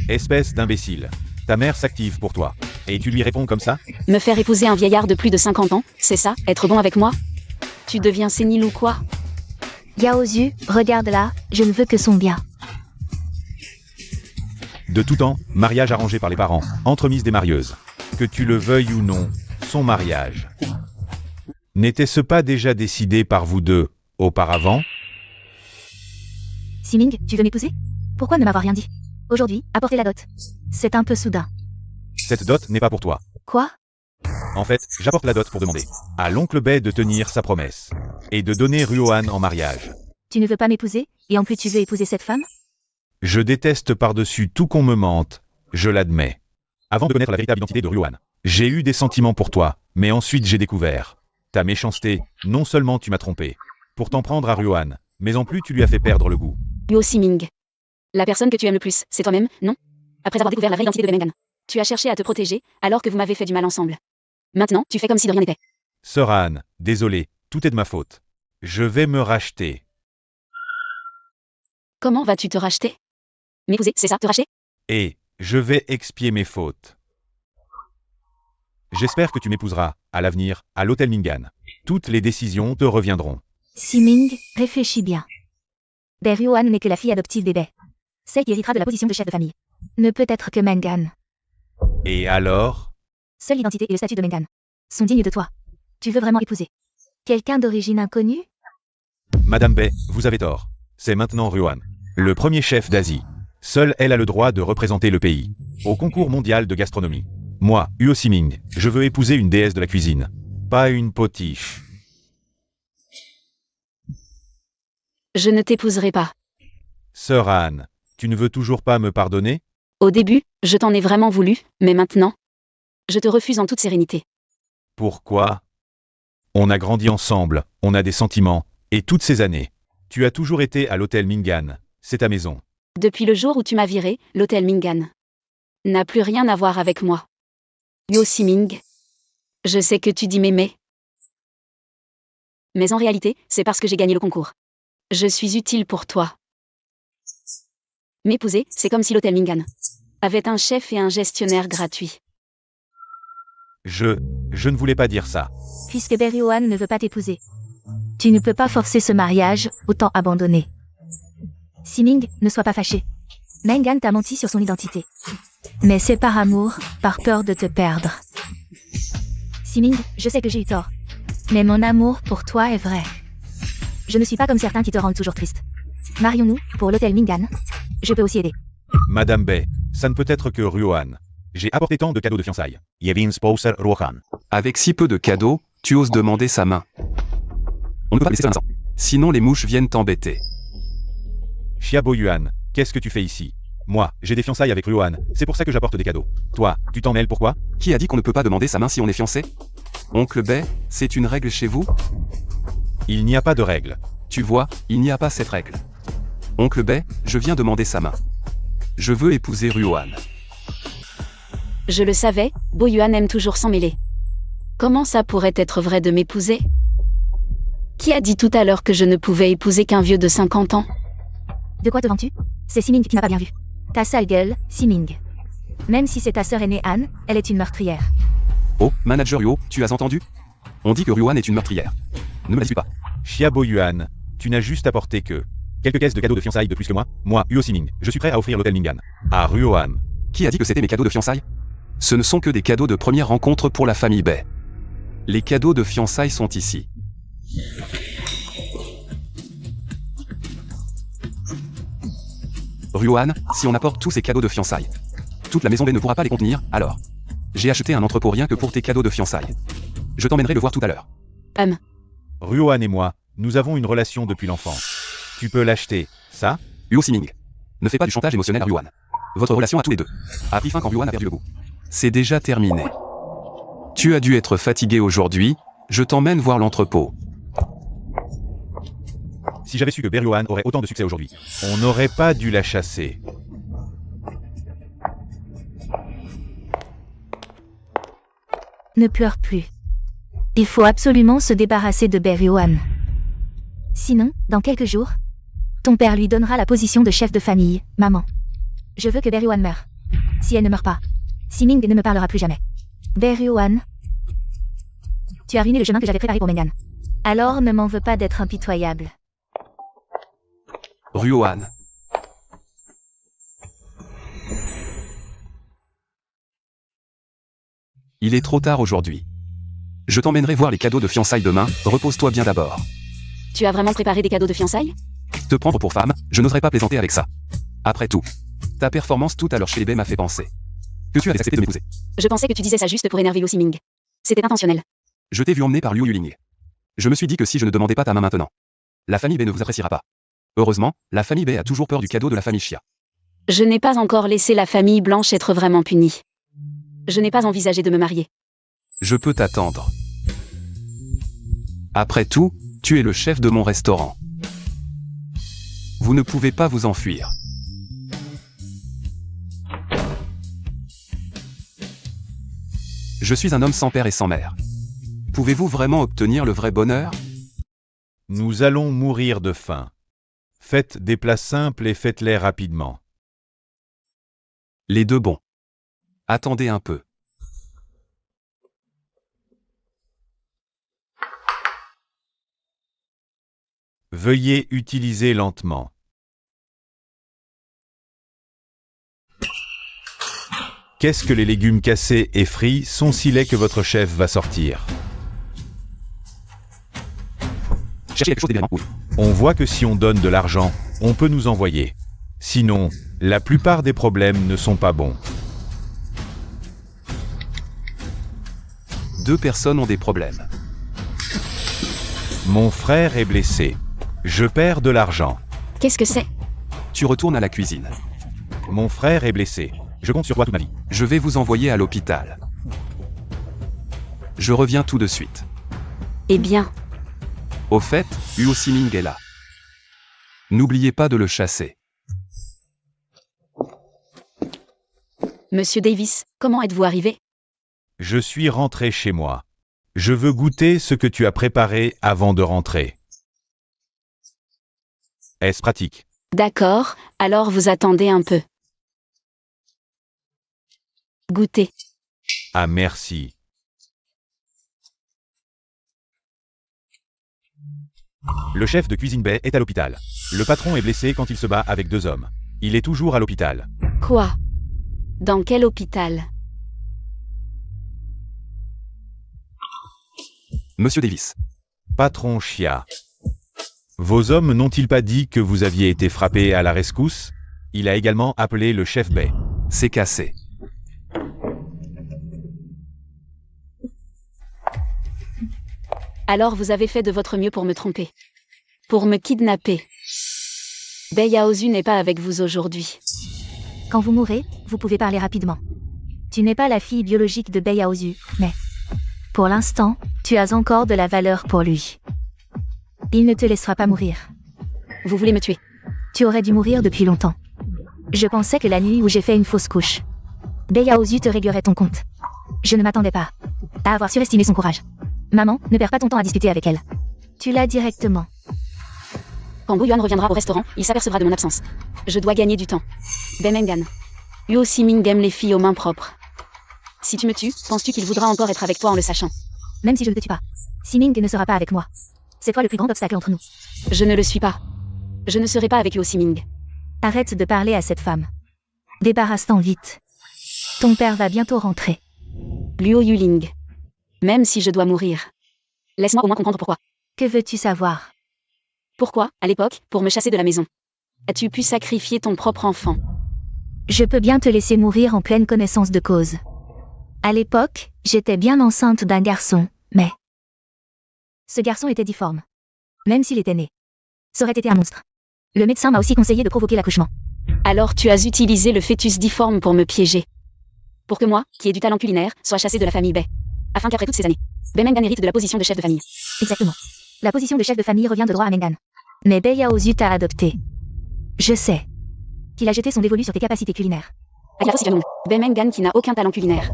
Espèce d'imbécile. Ta mère s'active pour toi. Et tu lui réponds comme ça? Me faire épouser un vieillard de plus de 50 ans, c'est ça, être bon avec moi? Tu deviens sénile ou quoi? Yaozu, regarde là, je ne veux que son bien. De tout temps, mariage arrangé par les parents, entremise des marieuses. Que tu le veuilles ou non, son mariage. N'était-ce pas déjà décidé par vous deux, auparavant? Si-Ming, tu veux m'épouser? Pourquoi ne m'avoir rien dit? Aujourd'hui, apporter la dot. C'est un peu soudain. Cette dot n'est pas pour toi. Quoi? En fait, j'apporte la dot pour demander à l'oncle Bay de tenir sa promesse. Et de donner Ryo-Han en mariage. Tu ne veux pas m'épouser, et en plus tu veux épouser cette femme? Je déteste par-dessus tout qu'on me mente, je l'admets. Avant de connaître la véritable identité de Ryo-Han, j'ai eu des sentiments pour toi, mais ensuite j'ai découvert ta méchanceté. Non seulement tu m'as trompé, pour t'en prendre à Ryo-Han, mais en plus tu lui as fait perdre le goût. Yo Si-Ming. La personne que tu aimes le plus, c'est toi-même, non? Après avoir découvert la vraie identité de Meng-gan. Tu as cherché à te protéger, alors que vous m'avez fait du mal ensemble. Maintenant, tu fais comme si de rien n'était. Sœur Han, désolé, tout est de ma faute. Je vais me racheter. Comment vas-tu te racheter? M'épouser, c'est ça, te racheter? Et je vais expier mes fautes. J'espère que tu m'épouseras, à l'avenir, à l'hôtel Ming-gan. Toutes les décisions te reviendront. Si-Ming, réfléchis bien. Ryo-Han n'est que la fille adoptive des Bay. Celle qui héritera de la position de chef de famille. Ne peut être que Meng-gan. Et alors? Seule l'identité et le statut de Meng-gan sont dignes de toi. Tu veux vraiment épouser quelqu'un d'origine inconnue? Madame Bay, vous avez tort. C'est maintenant Ryo-Han, le premier chef d'Asie. Seule elle a le droit de représenter le pays au concours mondial de gastronomie. Moi, Yo Si-Ming, je veux épouser une déesse de la cuisine, pas une potiche. Je ne t'épouserai pas. Sœur Han, tu ne veux toujours pas me pardonner? Au début, je t'en ai vraiment voulu, mais maintenant, je te refuse en toute sérénité. Pourquoi? On a grandi ensemble, on a des sentiments, et toutes ces années, tu as toujours été à l'hôtel Ming-gan, c'est ta maison. Depuis le jour où tu m'as viré, l'hôtel Ming-gan n'a plus rien à voir avec moi. Yo Si-Ming, je sais que tu dis m'aimer. Mais en réalité, c'est parce que j'ai gagné le concours. Je suis utile pour toi. M'épouser, c'est comme si l'hôtel Ming-gan avait un chef et un gestionnaire gratuit. Je ne voulais pas dire ça. Puisque Ryo-Han ne veut pas t'épouser. Tu ne peux pas forcer ce mariage, autant abandonner. Si-Ming, ne sois pas fâché. Meng-gan t'a menti sur son identité. Mais c'est par amour, par peur de te perdre. Si-Ming, je sais que j'ai eu tort. Mais mon amour pour toi est vrai. Je ne suis pas comme certains qui te rendent toujours triste. Marions-nous, pour l'hôtel Ming-gan. Je peux aussi aider. Madame Bay, ça ne peut être que Ryo-Han. J'ai apporté tant de cadeaux de fiançailles. Yevin Spouser Ryo-Han. Avec si peu de cadeaux, tu oses demander sa main. On ne peut pas laisser ça un instant. Sinon les mouches viennent t'embêter. Xiaobo Yuan, qu'est-ce que tu fais ici? Moi, j'ai des fiançailles avec Ryo-Han, c'est pour ça que j'apporte des cadeaux. Toi, tu t'en mêles pourquoi? Qui a dit qu'on ne peut pas demander sa main si on est fiancé? Oncle Bay, c'est une règle chez vous? Il n'y a pas de règle. Tu vois, il n'y a pas cette règle. Oncle Bay, je viens demander sa main. Je veux épouser Ruoan. Je le savais, Bo Yuan aime toujours s'en mêler. Comment ça pourrait être vrai de m'épouser? Qui a dit tout à l'heure que je ne pouvais épouser qu'un vieux de 50 ans? De quoi te vends-tu? C'est Siming qui n'a pas bien vu. Ta sale gueule, Siming. Même si c'est ta sœur aînée Anne, elle est une meurtrière. Oh, manager Yuo, tu as entendu? On dit que Ruoan est une meurtrière. Ne me la suis pas. Xia Bo Yuan, tu n'as juste apporté que quelques caisses de cadeaux de fiançailles de plus que moi. Moi, Huo Siming, je suis prêt à offrir l'hôtel Ning'an à Ruoan. Qui a dit que c'était mes cadeaux de fiançailles? Ce ne sont que des cadeaux de première rencontre pour la famille Bay. Les cadeaux de fiançailles sont ici. Ruoan, si on apporte tous ces cadeaux de fiançailles, toute la maison Bay ne pourra pas les contenir, alors. J'ai acheté un entrepôt rien que pour tes cadeaux de fiançailles. Je t'emmènerai le voir tout à l'heure. Ruoan et moi, nous avons une relation depuis l'enfance. Tu peux l'acheter, ça? Huo Siming. Ne fais pas du chantage émotionnel à Ruoan. Votre relation à tous les deux a pris fin quand Ruoan a perdu le goût. C'est déjà terminé. Tu as dû être fatigué aujourd'hui, je t'emmène voir l'entrepôt. Si j'avais su que Ruoan aurait autant de succès aujourd'hui, on n'aurait pas dû la chasser. Ne pleure plus. Il faut absolument se débarrasser de Ruoan. Sinon, dans quelques jours, ton père lui donnera la position de chef de famille, maman. Je veux que Ruoan meure. Si elle ne meurt pas, Siming ne me parlera plus jamais. Ruoan, tu as ruiné le chemin que j'avais préparé pour Mengan. Alors ne m'en veux pas d'être impitoyable. Ruoan. Il est trop tard aujourd'hui. Je t'emmènerai voir les cadeaux de fiançailles demain, repose-toi bien d'abord. Tu as vraiment préparé des cadeaux de fiançailles? Te prendre pour femme, je n'oserais pas plaisanter avec ça. Après tout, ta performance tout à l'heure chez les Bay m'a fait penser que tu avais accepté de m'épouser. Je pensais que tu disais ça juste pour énerver Lu Siming. C'était intentionnel. Je t'ai vu emmener par Liu Yuling. Je me suis dit que si je ne demandais pas ta main maintenant, la famille Bay ne vous appréciera pas. Heureusement, la famille Bay a toujours peur du cadeau de la famille Xia. Je n'ai pas encore laissé la famille Blanche être vraiment punie. Je n'ai pas envisagé de me marier. Je peux t'attendre. Après tout, tu es le chef de mon restaurant. Vous ne pouvez pas vous enfuir. Je suis un homme sans père et sans mère. Pouvez-vous vraiment obtenir le vrai bonheur? Nous allons mourir de faim. Faites des plats simples et faites-les rapidement. Les deux bons. Attendez un peu. Veuillez utiliser lentement. Qu'est-ce que les légumes cassés et frits sont si laids que votre chef va sortir? Cherchez quelque chose d'évidemment, oui. On voit que si on donne de l'argent, on peut nous envoyer. Sinon, la plupart des problèmes ne sont pas bons. Deux personnes ont des problèmes. Mon frère est blessé. Je perds de l'argent. Qu'est-ce que c'est? Tu retournes à la cuisine. Mon frère est blessé. Je compte sur toi toute ma vie. Je vais vous envoyer à l'hôpital. Je reviens tout de suite. Eh bien, Au fait, Huo Siming est là. N'oubliez pas de le chasser. Monsieur Davis, comment êtes-vous arrivé? Je suis rentré chez moi. Je veux goûter ce que tu as préparé avant de rentrer. Est-ce pratique? D'accord, alors vous attendez un peu. Goûtez. Ah merci. Le chef de cuisine Bay est à l'hôpital. Le patron est blessé quand il se bat avec deux hommes. Il est toujours à l'hôpital. Quoi? Dans quel hôpital? Monsieur Davis. Patron Xia. Vos hommes n'ont-ils pas dit que vous aviez été frappé à la rescousse? Il a également appelé le chef Bay. C'est cassé. Alors vous avez fait de votre mieux pour me tromper. Pour me kidnapper. Bei Yaozu n'est pas avec vous aujourd'hui. Quand vous mourrez, vous pouvez parler rapidement. Tu n'es pas la fille biologique de Bei Yaozu, mais... Pour l'instant, tu as encore de la valeur pour lui. Il ne te laissera pas mourir. Vous voulez me tuer? Tu aurais dû mourir depuis longtemps. Je pensais que la nuit où j'ai fait une fausse couche, Beyaozu te réglerait ton compte. Je ne m'attendais pas à avoir surestimé son courage. Maman, ne perds pas ton temps à discuter avec elle. Tu l'as directement. Quand Bo Yuan reviendra au restaurant, il s'apercevra de mon absence. Je dois gagner du temps. Bemengan. Huo Siming aime les filles aux mains propres. Si tu me tues, penses-tu qu'il voudra encore être avec toi en le sachant? Même si je ne te tue pas, Siming ne sera pas avec moi. C'est toi le plus grand obstacle entre nous. Je ne le suis pas. Je ne serai pas avec Huo Siming. Arrête de parler à cette femme. Débarrasse-t'en vite. Ton père va bientôt rentrer. Luo Yuling. Même si je dois mourir. Laisse-moi au moins comprendre pourquoi. Que veux-tu savoir? Pourquoi, à l'époque, pour me chasser de la maison, as-tu pu sacrifier ton propre enfant? Je peux bien te laisser mourir en pleine connaissance de cause. À l'époque, j'étais bien enceinte d'un garçon, mais... Ce garçon était difforme. Même s'il était né. Ça aurait été un monstre. Le médecin m'a aussi conseillé de provoquer l'accouchement. Alors tu as utilisé le fœtus difforme pour me piéger. Pour que moi, qui ai du talent culinaire, sois chassé de la famille Bei. Afin qu'après toutes ces années, Bei Mengan hérite de la position de chef de famille. Exactement. La position de chef de famille revient de droit à Mengan. Mais Beyaozu t'a adopté. Je sais qu'il a jeté son dévolu sur tes capacités culinaires. Akira Sijanong, Bei Mengan qui n'a aucun talent culinaire.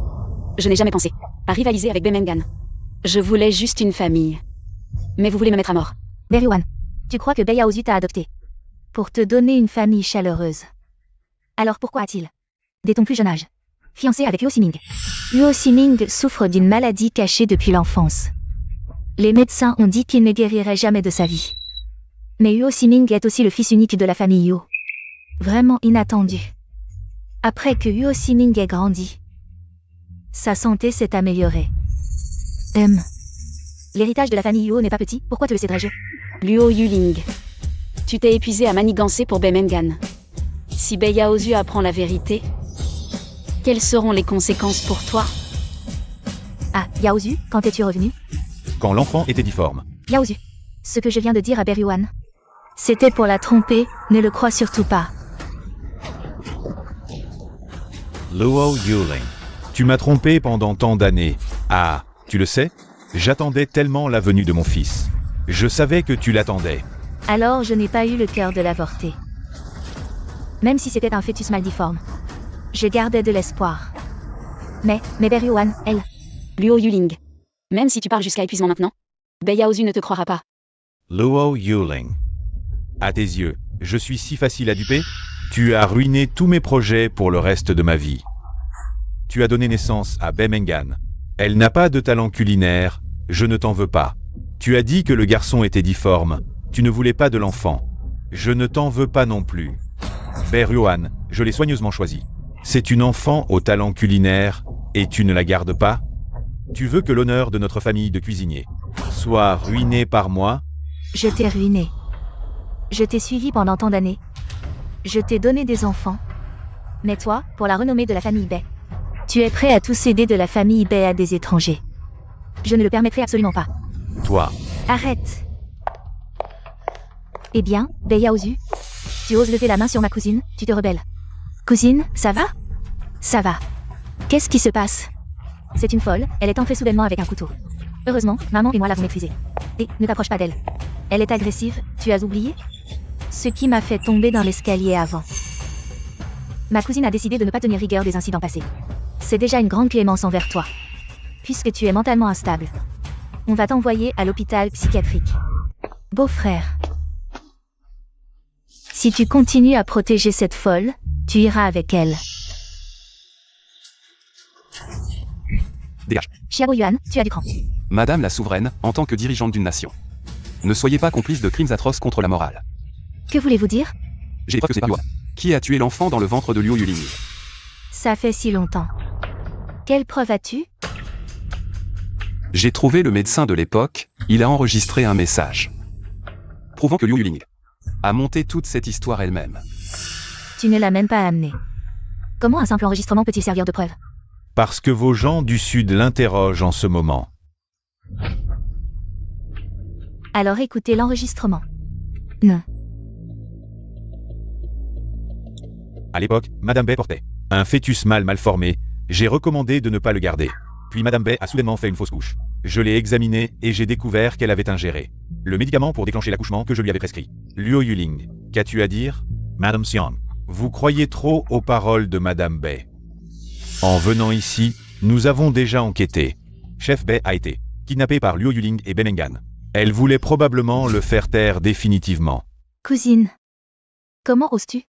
Je n'ai jamais pensé à rivaliser avec Bei Mengan. Je voulais juste une famille. Mais vous voulez me mettre à mort. Beryuan, tu crois que Beyaozu t'a adopté pour te donner une famille chaleureuse. Alors pourquoi a-t-il, dès ton plus jeune âge, fiancé avec Huo Siming? Huo Siming souffre d'une maladie cachée depuis l'enfance. Les médecins ont dit qu'il ne guérirait jamais de sa vie. Mais Huo Siming est aussi le fils unique de la famille Huo. Vraiment inattendu. Après que Huo Siming ait grandi, sa santé s'est améliorée. L'héritage de la famille Huo n'est pas petit, pourquoi te le céderais-je? Luo Yuling. Tu t'es épuisé à manigancer pour Bei Mengan. Si Beyaozu apprend la vérité, quelles seront les conséquences pour toi? Ah, Yaozu, quand es-tu revenu? Quand l'enfant était difforme. Yaozu, ce que je viens de dire à Beryuan, c'était pour la tromper, ne le crois surtout pas. Luo Yuling. Tu m'as trompé pendant tant d'années. Ah, tu le sais? J'attendais tellement la venue de mon fils. Je savais que tu l'attendais. Alors je n'ai pas eu le cœur de l'avorter. Même si c'était un fœtus mal difforme. Je gardais de l'espoir. Mais Beryuan, elle... Luo Yuling. Même si tu parles jusqu'à épuisement maintenant, Beyaozu ne te croira pas. Luo Yuling. À tes yeux, je suis si facile à duper? Tu as ruiné tous mes projets pour le reste de ma vie. Tu as donné naissance à Bei Mengan. Elle n'a pas de talent culinaire, je ne t'en veux pas. Tu as dit que le garçon était difforme, tu ne voulais pas de l'enfant. Je ne t'en veux pas non plus. Beryuan, je l'ai soigneusement choisi. C'est une enfant au talent culinaire, et tu ne la gardes pas? Tu veux que l'honneur de notre famille de cuisiniers soit ruiné par moi? Je t'ai ruiné. Je t'ai suivi pendant tant d'années. Je t'ai donné des enfants. Mais toi, pour la renommée de la famille Bei, tu es prêt à tout céder de la famille Bei à des étrangers. Je ne le permettrai absolument pas. Toi. Arrête. Eh bien, Beyaozu, tu oses lever la main sur ma cousine, tu te rebelles. Cousine, ça va? Ça va. Qu'est-ce qui se passe? C'est une folle, elle est entrée soudainement avec un couteau. Heureusement, maman et moi l'avons maîtrisée. Et ne t'approche pas d'elle. Elle est agressive, tu as oublié? Ce qui m'a fait tomber dans l'escalier avant. Ma cousine a décidé de ne pas tenir rigueur des incidents passés. C'est déjà une grande clémence envers toi. Puisque tu es mentalement instable. On va t'envoyer à l'hôpital psychiatrique. Beau-frère. Si tu continues à protéger cette folle, tu iras avec elle. Dégage. Xiao Yuan, tu as du cran. Madame la souveraine, en tant que dirigeante d'une nation. Ne soyez pas complice de crimes atroces contre la morale. Que voulez-vous dire? J'ai preuve que c'est pas Luo. Qui a tué l'enfant dans le ventre de Luo Yuling? Ça fait si longtemps. Quelle preuve as-tu? J'ai trouvé le médecin de l'époque, il a enregistré un message. Prouvant que Luo Yuling a monté toute cette histoire elle-même. Tu ne l'as même pas amené. Comment un simple enregistrement peut-il servir de preuve? Parce que vos gens du Sud l'interrogent en ce moment. Alors écoutez l'enregistrement. Non. À l'époque, Madame Bei portait un fœtus mal formé. J'ai recommandé de ne pas le garder. Puis Madame Bei a soudainement fait une fausse couche. Je l'ai examinée et j'ai découvert qu'elle avait ingéré le médicament pour déclencher l'accouchement que je lui avais prescrit. Luo Yuling, qu'as-tu à dire? Madame Xiang, vous croyez trop aux paroles de Madame Bei. En venant ici, nous avons déjà enquêté. Chef Bei a été kidnappé par Luo Yuling et Bemengan. Elle voulait probablement le faire taire définitivement. Cousine. Comment oses-tu?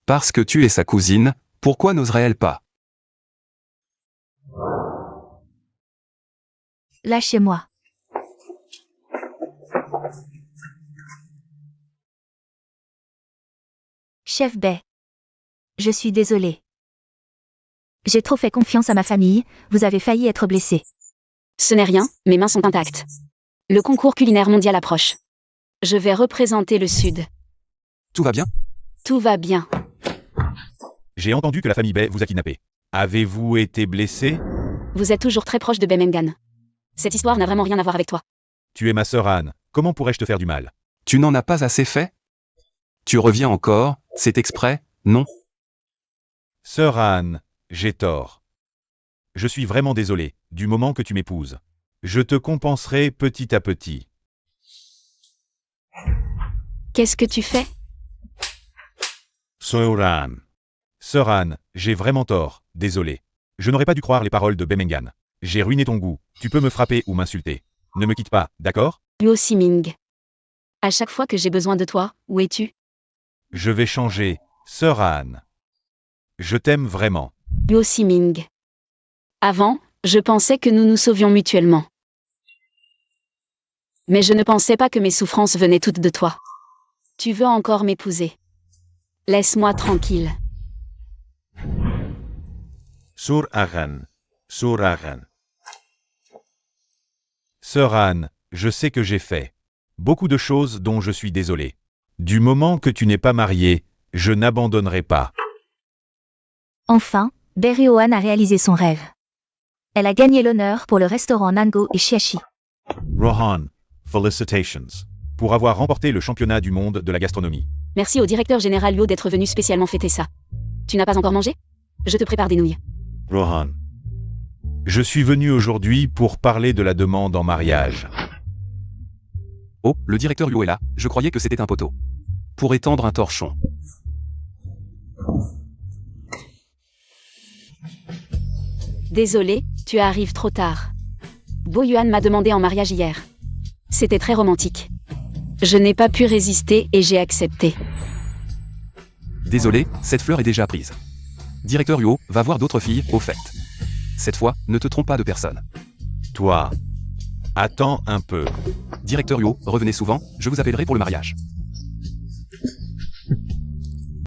Parce que tu es sa cousine, pourquoi n'oserait-elle pas? Lâchez-moi. Chef Bei. Je suis désolé. J'ai trop fait confiance à ma famille, vous avez failli être blessé. Ce n'est rien, mes mains sont intactes. Le concours culinaire mondial approche. Je vais représenter le Sud. Tout va bien? Tout va bien. J'ai entendu que la famille Bei vous a kidnappé. Avez-vous été blessé? Vous êtes toujours très proche de Bemengan. Cette histoire n'a vraiment rien à voir avec toi. Tu es ma sœur Anne, comment pourrais-je te faire du mal? Tu n'en as pas assez fait? Tu reviens encore, c'est exprès, non? Sœur Anne, j'ai tort. Je suis vraiment désolé, du moment que tu m'épouses. Je te compenserai petit à petit. Qu'est-ce que tu fais? Sœur Anne. Sœur Anne, j'ai vraiment tort, désolé. Je n'aurais pas dû croire les paroles de Bemengan. J'ai ruiné ton goût, tu peux me frapper ou m'insulter. Ne me quitte pas, d'accord? Luo Siming. À chaque fois que j'ai besoin de toi, où es-tu? Je vais changer, sœur Anne. Je t'aime vraiment. Luo Siming. Avant, je pensais que nous nous sauvions mutuellement. Mais je ne pensais pas que mes souffrances venaient toutes de toi. Tu veux encore m'épouser? Laisse-moi tranquille. Sœur Anne. Sœur Anne. Sœur Anne, je sais que j'ai fait beaucoup de choses dont je suis désolé. Du moment que tu n'es pas mariée, je n'abandonnerai pas. Enfin, Bei Ryoan a réalisé son rêve. Elle a gagné l'honneur pour le restaurant Nango et Shiashi. Rohan, felicitations. Pour avoir remporté le championnat du monde de la gastronomie. Merci au directeur général Luo d'être venu spécialement fêter ça. Tu n'as pas encore mangé? Je te prépare des nouilles. Rohan. Je suis venu aujourd'hui pour parler de la demande en mariage. Oh, le directeur Luo est là, je croyais que c'était un poteau. Pour étendre un torchon. Désolé, tu arrives trop tard. Bo Yuan m'a demandé en mariage hier. C'était très romantique. Je n'ai pas pu résister et j'ai accepté. Désolé, cette fleur est déjà prise. Directeur Luo, va voir d'autres filles, au fait. Cette fois, ne te trompe pas de personne. Toi. Attends un peu. Directeur Luo, revenez souvent, je vous appellerai pour le mariage.